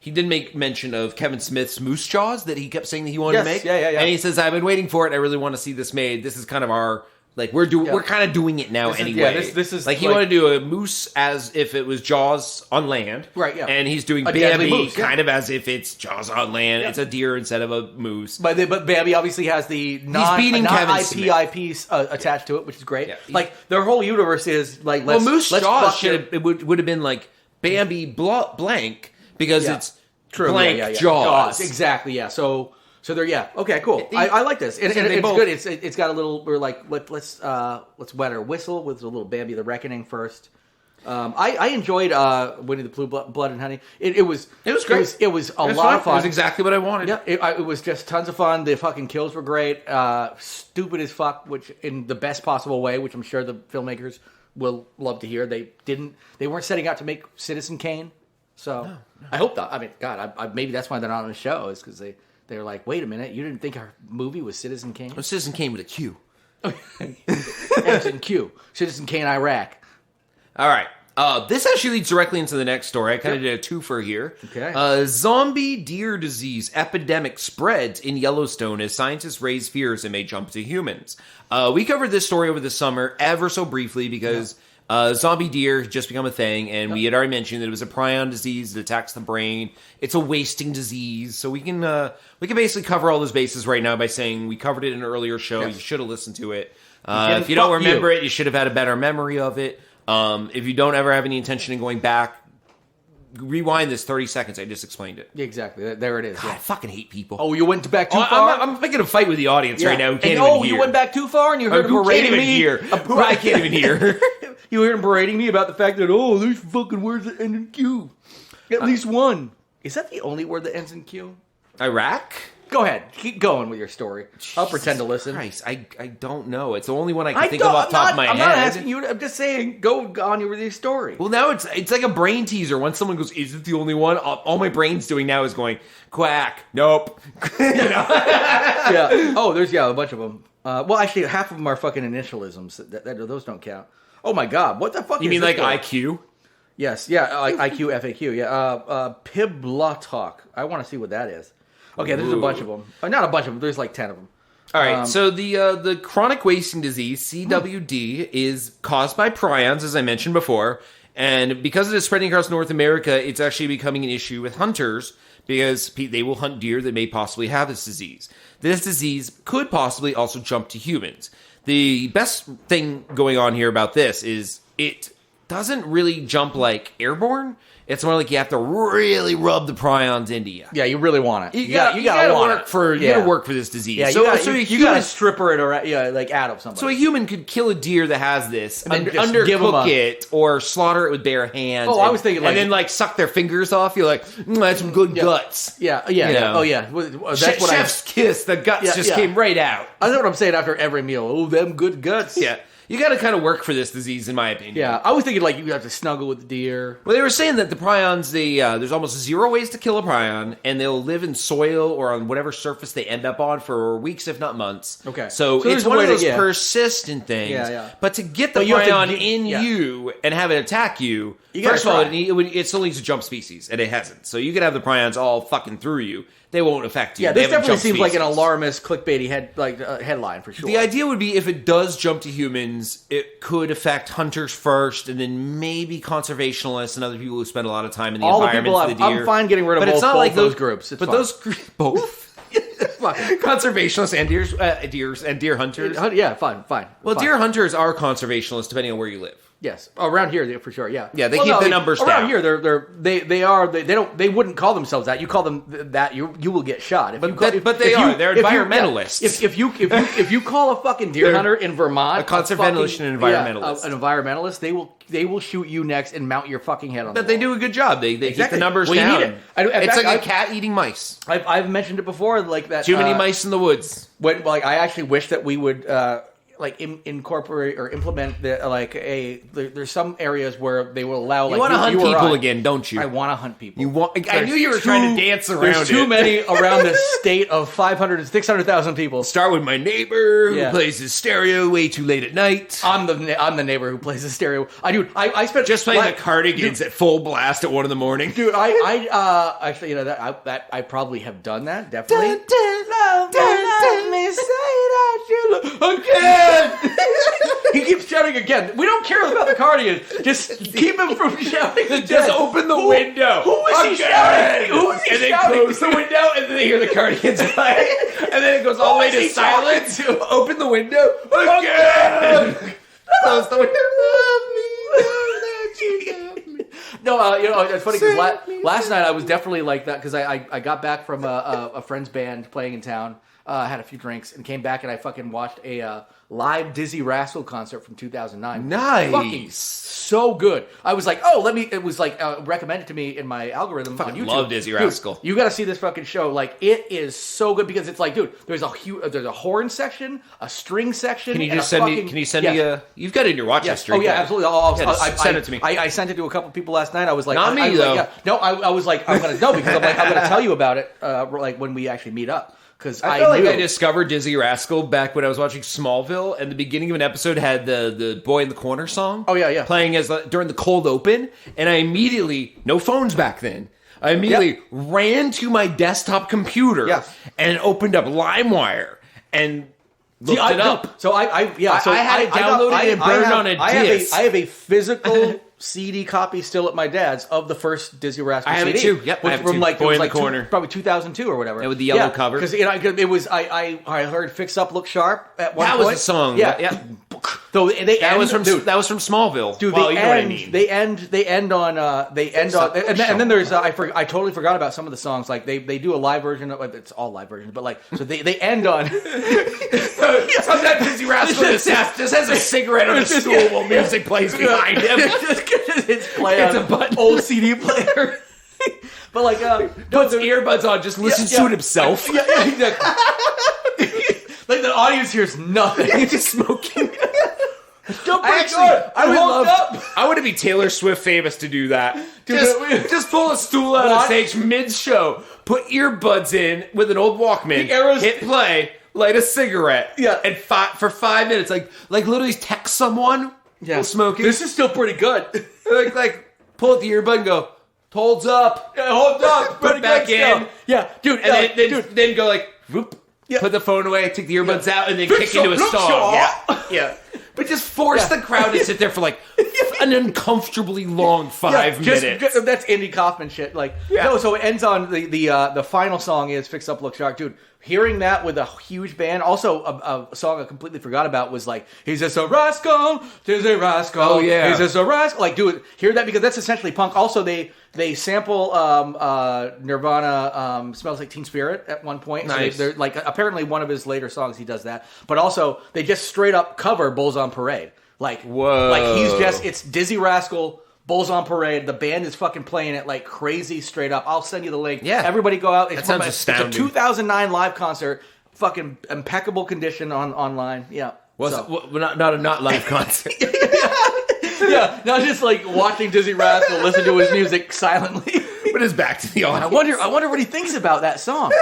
He did make mention of Kevin Smith's Moose Jaws that he kept saying that he wanted to make. Yeah. And he says, I've been waiting for it. I really want to see this made. This is kind of our... Like, we're kind of doing it now anyway. This is like, he wanted to do a moose as if it was Jaws on land. Right, yeah. And he's doing A deadly Bambi moose, yeah. kind of as if it's Jaws on land. Yeah. It's a deer instead of a moose. But Bambi obviously has the IP attached to it, which is great. Yeah. Like, their whole universe is, like, Moose Jaws would have been, like, Bambi blank, because it's blank Jaws. Exactly, yeah. So there, okay, cool. I like this, and it's good. It's got a little. We're like, let's wet our whistle with a little Bambi the Reckoning first. I enjoyed Winnie the Pooh, Blood and Honey. It was great. It was a lot of fun. It was exactly what I wanted. Yeah, it was just tons of fun. The fucking kills were great. Stupid as fuck, which in the best possible way, which I'm sure the filmmakers will love to hear. They weren't setting out to make Citizen Kane, so no. I hope that. I mean, God, maybe that's why they're not on the show, is because they're like, wait a minute, you didn't think our movie was Citizen Kane? Well, Citizen Kane with a Q. Citizen Q. Citizen Kane, Iraq. All right. This actually leads directly into the next story. I kind of did a twofer here. Okay. Zombie deer disease epidemic spreads in Yellowstone as scientists raise fears it may jump to humans. We covered this story over the summer ever so briefly because... zombie deer has just become a thing, and we had already mentioned that it was a prion disease that attacks the brain. It's a wasting disease, so we can basically cover all those bases right now by saying we covered it in an earlier show. Yes. You should have listened to it. If you don't remember it, you should have had a better memory of it. If you don't ever have any intention of going back, rewind this 30 seconds. I just explained it. Exactly. There it is. God, I fucking hate people. Oh, you went back too far? I'm making a fight with the audience right now. Who can't even hear. You went back too far and you heard him berating me? I can't even hear. You heard him berating me about the fact that, there's fucking words that end in Q. At least one. Is that the only word that ends in Q? Iraq? Go ahead. Keep going with your story. I'll pretend to listen. Christ, I don't know. It's the only one I can think of off the top of my head. I'm not asking you. I'm just saying, go on with your story. Well, now it's like a brain teaser. Once someone goes, is it the only one? All my brain's doing now is going, quack. Nope. Yeah. Oh, there's a bunch of them. Well, actually, half of them are fucking initialisms. Those don't count. Oh my God, what the fuck? You mean like IQ? Yes. Yeah. IQ, FAQ. Yeah. Piblotalk. I want to see what that is. Okay, there's a bunch of them. Not a bunch of them. There's like 10 of them. All right, so the chronic wasting disease, CWD, is caused by prions, as I mentioned before. And because it is spreading across North America, it's actually becoming an issue with hunters because they will hunt deer that may possibly have this disease. This disease could possibly also jump to humans. The best thing going on here about this is it doesn't really jump like airborne. It's more like you have to really rub the prions into you. Yeah, you really want it. You gotta work for this disease. Yeah, you gotta stripper it around, like out of somebody. So a human could kill a deer that has this, undercook it, or slaughter it with bare hands. I was thinking, and then like suck their fingers off. You're like, that's some good guts. Yeah. know? Oh yeah. That's Chef's kiss. The guts just came right out. I know what I'm saying after every meal. Oh, them good guts. Yeah. You got to kind of work for this disease, in my opinion. Yeah, I was thinking like you have to snuggle with the deer. Well, they were saying that the prions, there's almost 0 ways to kill a prion, and they'll live in soil or on whatever surface they end up on for weeks, if not months. Okay. So it's one of those persistent things. Yeah. But to get the prion in you and have it attack you, first of all, it still needs to jump species, and it hasn't. So you could have the prions all fucking through you. They won't affect you. Yeah, this definitely seems like an alarmist, clickbaity headline for sure. The idea would be if it does jump to humans, it could affect hunters first, and then maybe conservationists and other people who spend a lot of time in the environment for the deer. I'm fine getting rid of both those groups. Both? Conservationists and deer hunters? Yeah, fine. Well, deer hunters are conservationists depending on where you live. Yes, around here for sure. Yeah, they keep the numbers down. Around here, they wouldn't call themselves that. You call them that, you will get shot. They're environmentalists. If you call a fucking deer hunter in Vermont a conservationist and environmentalist, an environmentalist, they will shoot you next and mount your fucking head on. But they do a good job. They keep the numbers down. You need it. It's like a cat eating mice. I've mentioned it before, like that. Too many mice in the woods. I actually wish that we would. Incorporate or implement there's some areas where they will allow you want to hunt people again, don't you? I want to hunt people. I knew you were trying to dance around There's too many around this state of 500 and 600,000 people. Start with my neighbor who plays his stereo way too late at night. I'm the neighbor who plays the stereo. I spent just playing the Cardigans at full blast at 1 a.m. Dude, I actually that I probably have done that, definitely. Let me say that you again. He keeps shouting again. We don't care about the Cardigan. Just keep him from shouting again. Just open the window. Who is he shouting? Who is he shouting? And then close the window, and then they hear the Cardigans play. And then it goes all the way to silence. Open the window. Again. Close the window. No, it's funny because last night I was definitely like that because I got back from a friend's band playing in town, had a few drinks, and came back and I fucking watched a live Dizzy Rascal concert from 2009. Nice. Fucking so good. I was like, it was like recommended to me in my algorithm on YouTube. Love Dizzy Rascal. Dude, you got to see this fucking show. Like, it is so good because it's like, dude, there's a horn section, a string section. Can you just send me? Can you send me a? You've got it in your watch history. Oh yeah, absolutely. Send it to me. I sent it to a couple people last night. I was like, not me though. I was like, I'm gonna know because I'm gonna tell you about it. Like when we actually meet up. Because I feel like I discovered Dizzy Rascal back when I was watching Smallville, and the beginning of an episode had the Boy in the Corner song. Oh yeah, playing as during the cold open, and I immediately no phones back then. I immediately ran to my desktop computer and opened up LimeWire and looked it up. So I had it downloaded and burned on a disc. I have a physical CD copy still at my dad's of the first Dizzy Rascal CD. I have it too. Yep, I have it too. Boy in the Corner. Probably 2002 or whatever. Yeah, with the yellow cover. Because it was, I heard Fix Up, Look Sharp at one point. That was the song. Yeah. So that was from Smallville. Dude, well, you know what I mean. They end on, and then there's, I totally forgot about some of the songs. Like they do a live version of, it's all live versions, but like, so they end on. Sometimes Dizzy Rascal just has a cigarette on the stool while music plays behind him. It's playing on an old CD player. But like, puts earbuds on, just listens to it himself. Yeah, exactly. Like the audience hears nothing. He's just smoking. I want to be Taylor Swift famous to do that. Just pull a stool out of stage mid-show, put earbuds in with an old Walkman, hit play, light a cigarette, and for 5 minutes, like literally text someone while smoking. This is still pretty good. like pull out the earbud and go, holds up. Yeah, holds up. Put it back in. Yeah, dude. And then go like, whoop. Yeah. Put the phone away, take the earbuds out, and then kick into a song. Yeah. But just force the crowd to sit there for like an uncomfortably long 5 minutes. That's Andy Kaufman shit. Like, no, so it ends on the final song is "Fix Up, Look Sharp," dude. Hearing that with a huge band, also a song I completely forgot about was like, "He's just a rascal, he's a rascal." Oh yeah, he's just a rascal. Like, dude, hear that because that's essentially punk. Also, they sample Nirvana, "Smells Like Teen Spirit" at one point. Nice. So they're like, apparently one of his later songs he does that. But also they just straight up cover "Bulls on Parade." Like, whoa, like it's Dizzy Rascal. Bulls on Parade. The band is fucking playing it like crazy straight up. I'll send you the link. Yeah. Everybody go out. That sounds astounding. It's a 2009 live concert. Fucking impeccable condition online. Yeah. Not live concert. Yeah. Not just like watching Dizzy Rascal listen to his music silently. But it's back to the audience. I wonder what he thinks about that song.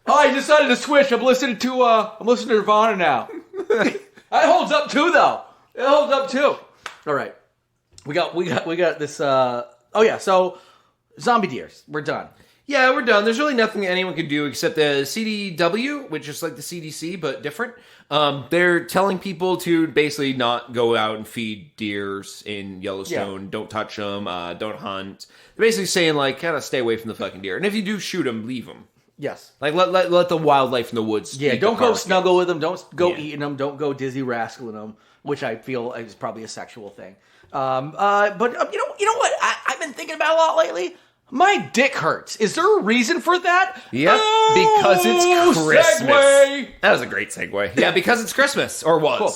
Oh, I decided to switch. I'm listening to Nirvana now. That holds up too, though. It holds up too. All right. We got this. So Zombie Deers, we're done. Yeah, we're done. There's really nothing anyone can do except the CDW, which is like the CDC but different. They're telling people to basically not go out and feed deers in Yellowstone. Yeah. Don't touch them. Don't hunt. They're basically saying like kind of stay away from the fucking deer. And if you do shoot them, leave them. Yes. Like let the wildlife in the woods. Yeah. Don't go snuggle with them. Don't go eating them. Don't go Dizzy Rascaling them, which I feel is probably a sexual thing. But you know what I've been thinking about a lot lately? My dick hurts. Is there a reason for that? Yep, because it's Christmas. Segue. That was a great segue. Yeah, because it's Christmas, or was. Cool.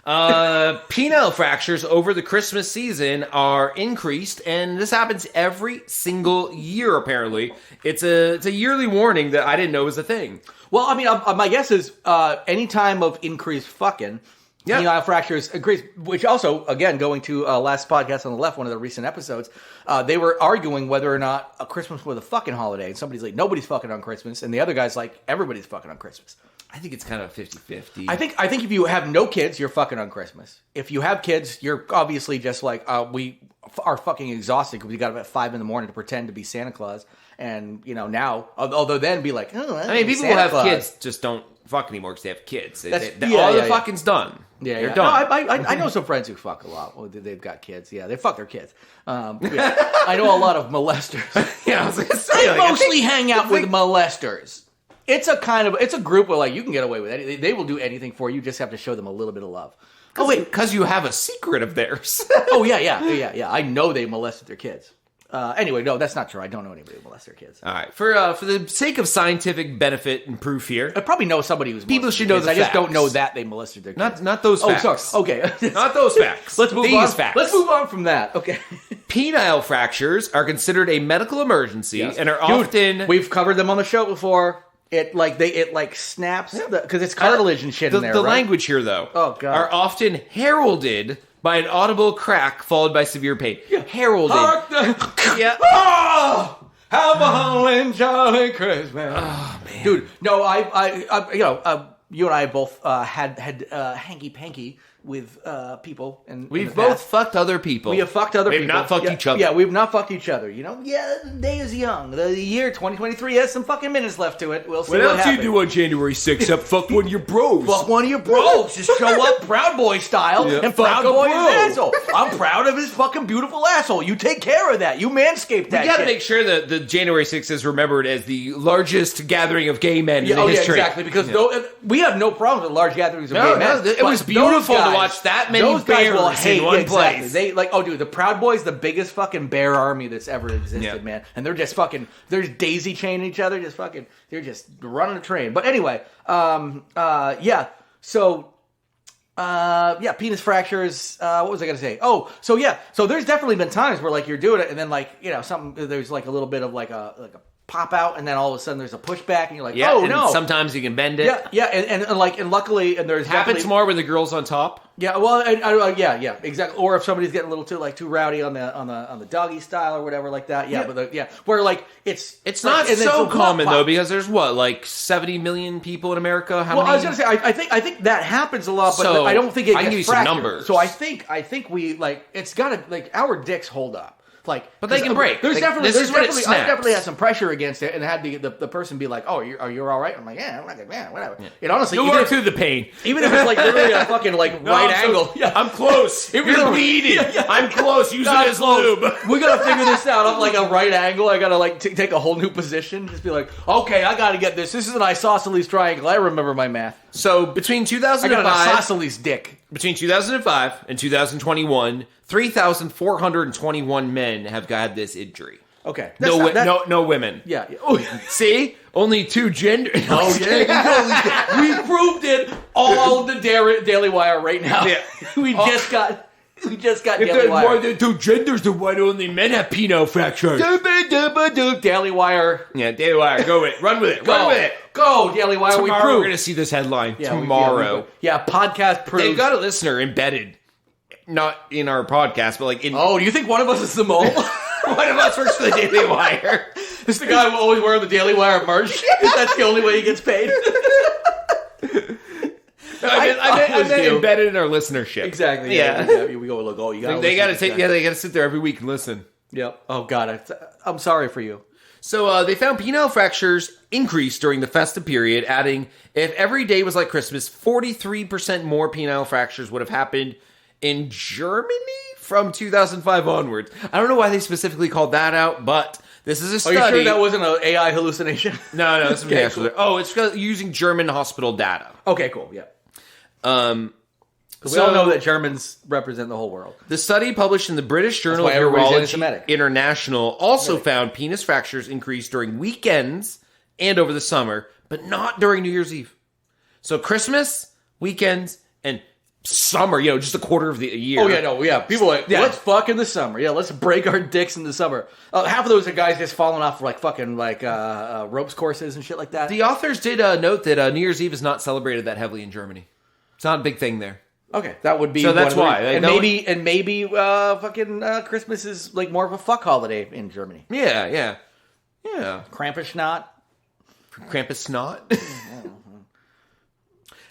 Penile fractures over the Christmas season are increased, and this happens every single year, apparently. It's a yearly warning that I didn't know was a thing. Well, I mean, my guess is any time of increased fucking... Yeah. Penile fractures increase, which also, again, going to last podcast on the left, one of the recent episodes, they were arguing whether or not a Christmas was a fucking holiday. And somebody's like, nobody's fucking on Christmas. And the other guy's like, everybody's fucking on Christmas. I think it's kind of 50-50. I think if you have no kids, you're fucking on Christmas. If you have kids, you're obviously just like, we are fucking exhausted because we got up at 5 a.m. to pretend to be Santa Claus. And, now, although then be like, oh, I mean, people who have kids just don't fuck anymore because they have kids. All the fucking's done. Yeah, They're done. No, I know some friends who fuck a lot. Well, they've got kids. Yeah, they fuck their kids. I know a lot of molesters. Yeah, I was gonna say, I mostly hang out with molesters. It's a group where like you can get away with anything. They will do anything for you. You just have to show them a little bit of love. Oh wait, because you have a secret of theirs. Oh yeah. I know they molested their kids. Anyway, no, that's not true. I don't know anybody who molests their kids. All right, for the sake of scientific benefit and proof here, I probably know somebody who's people should know the facts. I just don't know that they molested their kids. Not those facts. Oh, sorry. Okay, not those facts. Let's move These on. Facts. Let's move on from that. Okay. Penile fractures are considered a medical emergency and are often. We've covered them on the show before. It snaps because it's cartilage and shit in there. The right? language here, though, are often heralded by an audible crack followed by severe pain. Yeah. Heralded. Yeah. Oh, have a holly jolly Christmas. Oh man, dude. No, you and I both had hanky panky with people, and we've both fucked other people. We have fucked other people. We've not fucked each other. Yeah, we've not fucked each other. The day is young. The year 2023 has some fucking minutes left to it. We'll see what else happens. You do on January 6th except fuck one of your bros? Fuck one of your bros. Just show up Proud Boy style and Proud Boy his asshole. I'm proud of his fucking beautiful asshole. You take care of that. You manscape that. We gotta make sure that the January 6th is remembered as the largest gathering of gay men in history. Yeah, exactly. Because we have no problem with large gatherings of gay men. It was beautiful to watch that many bears in one place. They the Proud Boys, the biggest fucking bear army that's ever existed, man. And they're just fucking, they're just daisy chaining each other, they're just running a train. But anyway, penis fractures. What was I gonna say? So there's definitely been times where like you're doing it, and then like there's like a little bit of like a pop out, and then all of a sudden there's a pushback, and you're like, no. Sometimes you can bend it. And luckily, and there's happens more when the girl's on top. Yeah, well, exactly. Or if somebody's getting a little too rowdy on the doggy style or whatever like that. Where like it's not so common though, because there's like 70 million people in America. How many? I was gonna say I think that happens a lot, but I don't think it gets fractured. Some numbers. So I think we like it's gotta like our dicks hold up. like, But they can break. There's Like, definitely, this is when it I snaps. definitely had some pressure against it, and had the person be like, "Oh, you're all right." I'm like, "Yeah, I'm like, yeah, whatever." Yeah. And honestly, You'll work through the pain. even if it's like literally a fucking like right angle, I'm close. You're bleeding. I'm close. Use it as lube. We gotta figure this out. I'm like a right angle. I gotta like take a whole new position. Just be like, okay, I gotta get this. This is an isosceles triangle. I remember my math. So between I 2005, got an isosceles dick. between 2005 and 2021, 3,421 men have had this injury. Okay, No women. Yeah. Oh, yeah. See, only 2 gender. Oh yeah, we proved it all the Daily Wire right now. Yeah. we just got If Daily there's more Wire. than 2 genders, then why do only men have penile fractures? Daily Wire. Yeah, Daily Wire. Go with it. Run with it. Run with it. Go, Daily Wire. Tomorrow we we're proved. going to see this headline. Yeah, Tomorrow. Podcast proves. They've got a listener embedded. Not in our podcast, but like in... Oh, do you think one of us is the mole? One of us works for the Daily Wire. This is the guy who always wears the Daily Wire merch. That's the only way he gets paid. I meant embedded in our listenership. Exactly. Yeah. We go look. Oh, you got. They got to take. Yeah, they got to sit there every week and listen. Yep. Oh God, I'm sorry for you. So they found penile fractures increased during the festive period, adding, if every day was like Christmas, 43% more penile fractures would have happened in Germany from 2005 onwards. I don't know why they specifically called that out, but this is a study. Are you sure that wasn't an AI hallucination? No, this is Okay, actual. cool. Oh, it's using German hospital data. Okay, cool. Yeah. We So- all know that Germans represent the whole world. The study published in the British Journal That's of why everybody's Urology anti-Semitic. International also found penis fractures increased during weekends and over the summer, but not during New Year's Eve. So Christmas, weekends, and summer, just a quarter of the year. Oh yeah, no, yeah. People are like, Yeah. let's fuck in the summer. Yeah, let's break our dicks in the summer. Half of those are guys just falling off like fucking ropes courses and shit like that. The authors did note that New Year's Eve is not celebrated that heavily in Germany. It's not a big thing there. Okay, that would be. So that's one of why. the- Like, and maybe fucking Christmas is like more of a fuck holiday in Germany. Yeah. Krampusnacht. Krampus snot.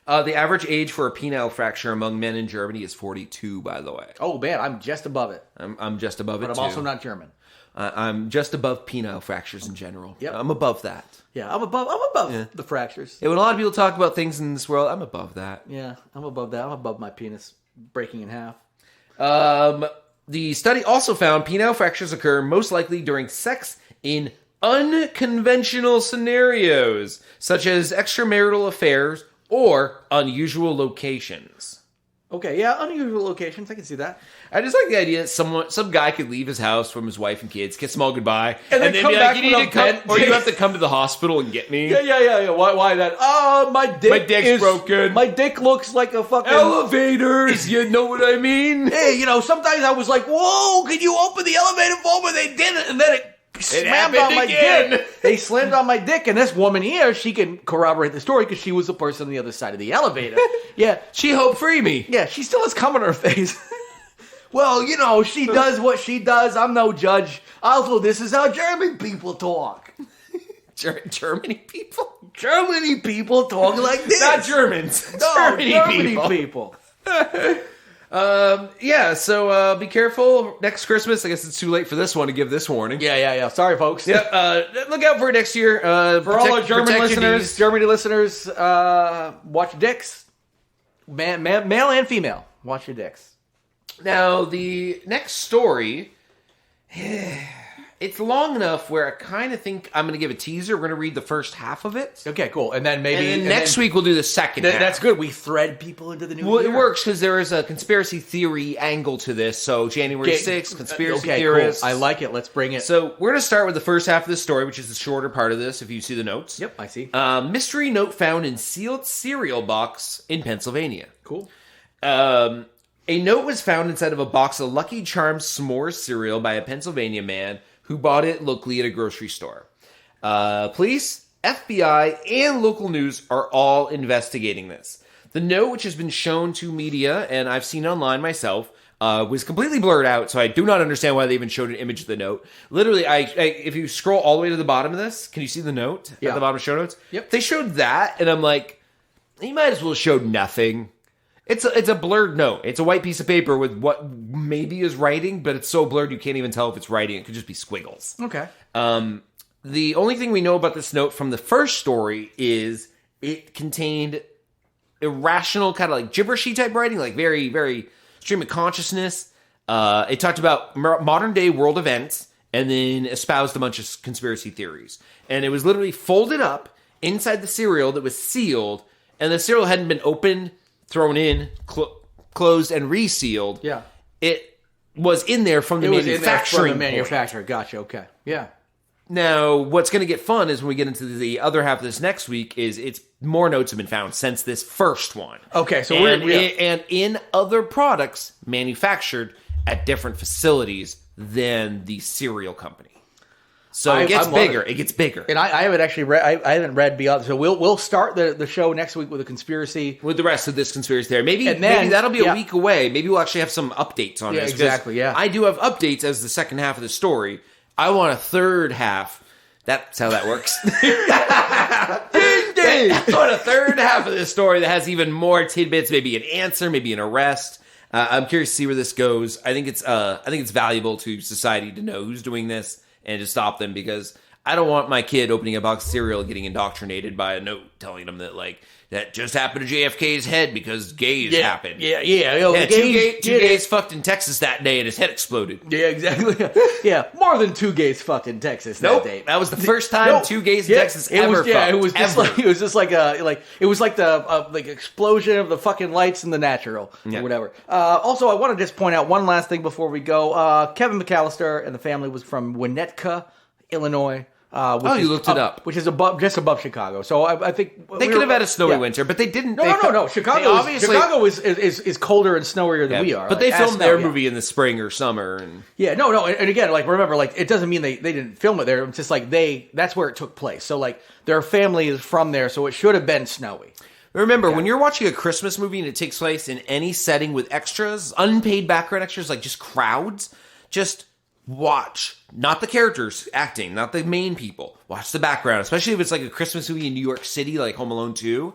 The average age for a penile fracture among men in Germany is 42, by the way. Oh man, I'm just above it, I'm just above it, but I'm too. also not German. I'm just above penile fractures in general. Yep. I'm above that. Yeah, I'm above the fractures. Yeah, when a lot of people talk about things in this world, I'm above that. Yeah, I'm above that. I'm above my penis breaking in half. The study also found penile fractures occur most likely during sex in unconventional scenarios, such as extramarital affairs or unusual locations. Okay, yeah, unusual locations. I can see that. I just like the idea that some guy could leave his house from his wife and kids, kiss them all goodbye, And then come be back like, "You need to with a come, bent or you dick." have to come to the hospital and get me." Yeah. Why that? Oh, my dick. My dick's broken. My dick looks like a fucking Elevators, you know what I mean? Hey, sometimes I was like, "Whoa, can you open the elevator for me?" They did it, and then it slammed on happened my again. dick. They slammed on my dick, and this woman here, she can corroborate the story because she was the person on the other side of the elevator. Yeah, She hope free me. yeah, she still has cum on her face. Well, she does what she does. I'm no judge. Also, this is how German people talk. Germany people? Germany people talk like this. Not Germans. No, Germany people. people. Yeah, so be careful next Christmas. I guess it's too late for this one to give this warning. Yeah. Sorry, folks. Yep, look out for it next year. For all our German listeners, Germany listeners, watch your dicks. Male and female, watch your dicks. Now, the next story, it's long enough where I kind of think I'm going to give a teaser. We're going to read the first half of it. Okay, cool. And then maybe And then next week we'll do the second half. That's good. We thread people into the new Well, year. it works because there is a conspiracy theory angle to this. So January 6th, conspiracy okay, theorists. Cool. I like it. Let's bring it. So we're going to start with the first half of this story, which is the shorter part of this, if you see the notes. Yep, I see. Mystery note found in sealed cereal box in Pennsylvania. Cool. A note was found inside of a box of Lucky Charms s'mores cereal by a Pennsylvania man who bought it locally at a grocery store. Police, FBI, and local news are all investigating this. The note, which has been shown to media, and I've seen online myself, was completely blurred out, so I do not understand why they even showed an image of the note. Literally, if you scroll all the way to the bottom of this, can you see the note Yeah. at the bottom of show notes? Yep. They showed that, and I'm like, you might as well show nothing. It's a blurred note. It's a white piece of paper with what maybe is writing, but it's so blurred you can't even tell if it's writing. It could just be squiggles. Okay. The only thing we know about this note from the first story is it contained irrational, kind of like gibberishy type writing, like very, very stream of consciousness. It talked about modern day world events and then espoused a bunch of conspiracy theories. And it was literally folded up inside the cereal that was sealed, and the cereal hadn't been opened, thrown in, closed, and resealed. Yeah. It was in there from the manufacturing From the manufacturer. point. Gotcha. Okay. Yeah. Now, what's going to get fun is when we get into the other half of this next week is it's more notes have been found since this first one. Okay, so and in other products manufactured at different facilities than the cereal company. So it gets bigger. It gets bigger. And I haven't actually read. I haven't read beyond. So we'll start the show next week with a conspiracy. With the rest of this conspiracy there. Maybe that'll be a week away. Maybe we'll actually have some updates on this. Exactly, yeah. I do have updates as the second half of the story. I want a third half. That's how that works. I want a third half of this story that has even more tidbits, maybe an answer, maybe an arrest. I'm curious to see where this goes. I think it's valuable to society to know who's doing this and to stop them, because I don't want my kid opening a box of cereal and getting indoctrinated by a note telling them that, like, that just happened to JFK's head because gays happened. Yeah. Two gays fucked in Texas that day and his head exploded. Yeah, exactly. Yeah, more than 2 gays fucked in Texas that day. That was the first time 2 gays in Texas ever fucked. Yeah, it was just like the explosion of the fucking lights in the natural or whatever. Also, I want to just point out one last thing before we go. Kevin McAllister and the family was from Winnetka, Illinois. You looked it up. Which is just above Chicago. So I think they could have had a snowy winter, but they didn't. No. Chicago is colder and snowier than we are. But they filmed their movie in the spring or summer. And no. And again, like, remember, like, it doesn't mean they didn't film it there. It's just like that's where it took place. So, like, their family is from there, so it should have been snowy. Remember, when you're watching a Christmas movie and it takes place in any setting with extras, unpaid background extras, like just crowds, just watch. Not the characters acting, not the main people. Watch the background, especially if it's like a Christmas movie in New York City, like Home Alone 2.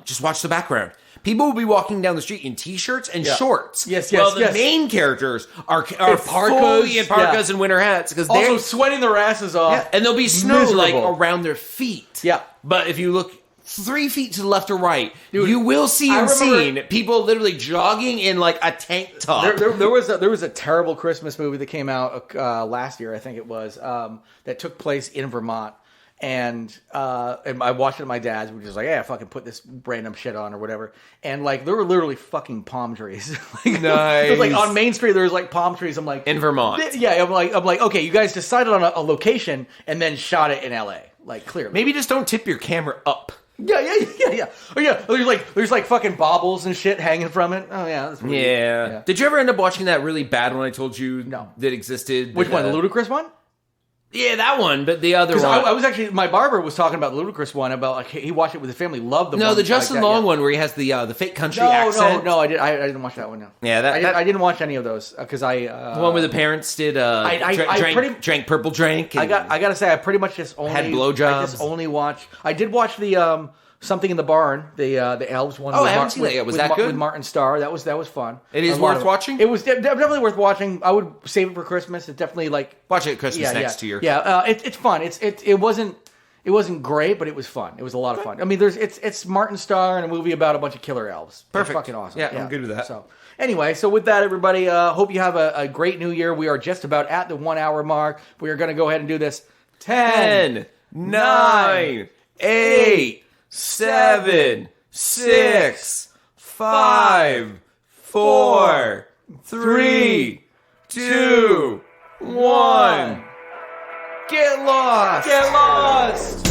Just watch the background. People will be walking down the street in T-shirts and shorts. Yes. Well, the main characters are fully in parkas and winter hats, because they're also sweating their asses off. Yeah, and there'll be snow like around their feet. Yeah, but if you look 3 feet to the left or right, you will see people literally jogging in like a tank top. There was a terrible Christmas movie that came out last year, I think it was, that took place in Vermont. And I watched it at my dad's, which is like, yeah, fucking put this random shit on or whatever. And like, there were literally fucking palm trees. Like, nice. It was like on Main Street, there was like palm trees. I'm like, in Vermont. Yeah, I'm like, okay, you guys decided on a location and then shot it in LA, like, clearly. Maybe just don't tip your camera up. Yeah. Oh yeah, there's like fucking baubles and shit hanging from it. Oh yeah, that's weird. Yeah. Did you ever end up watching that really bad one I told you that existed? Which one, the ludicrous one? Yeah, that one, but the other one. I was actually, my barber was talking about the ludicrous one, about like he watched it with his family, loved the one. No, the Justin Long one where he has the fake country accent. No, I didn't watch that one. No. Yeah, I didn't watch any of those because the one where the parents did drank purple drink. I gotta say, I pretty much just only had blowjobs. I just only watched. I did watch the Something in the Barn, the Elves one. Oh, I haven't seen that yet. Was that good? With Martin Starr. That was fun. It is worth watching? It was definitely worth watching. I would save it for Christmas. It's definitely like... Watch it at Christmas next year. Yeah, it's fun. It wasn't great, but it was fun. It was a lot of fun. I mean, it's Martin Starr in a movie about a bunch of killer elves. Perfect. It's fucking awesome. Yeah, I'm good with that. So anyway, with that, everybody, hope you have a great new year. We are just about at the 1 hour mark. We are going to go ahead and do this. 10, 9, 8... 7, 6, 5, 4, 3, 2, 1. Get lost! Get lost!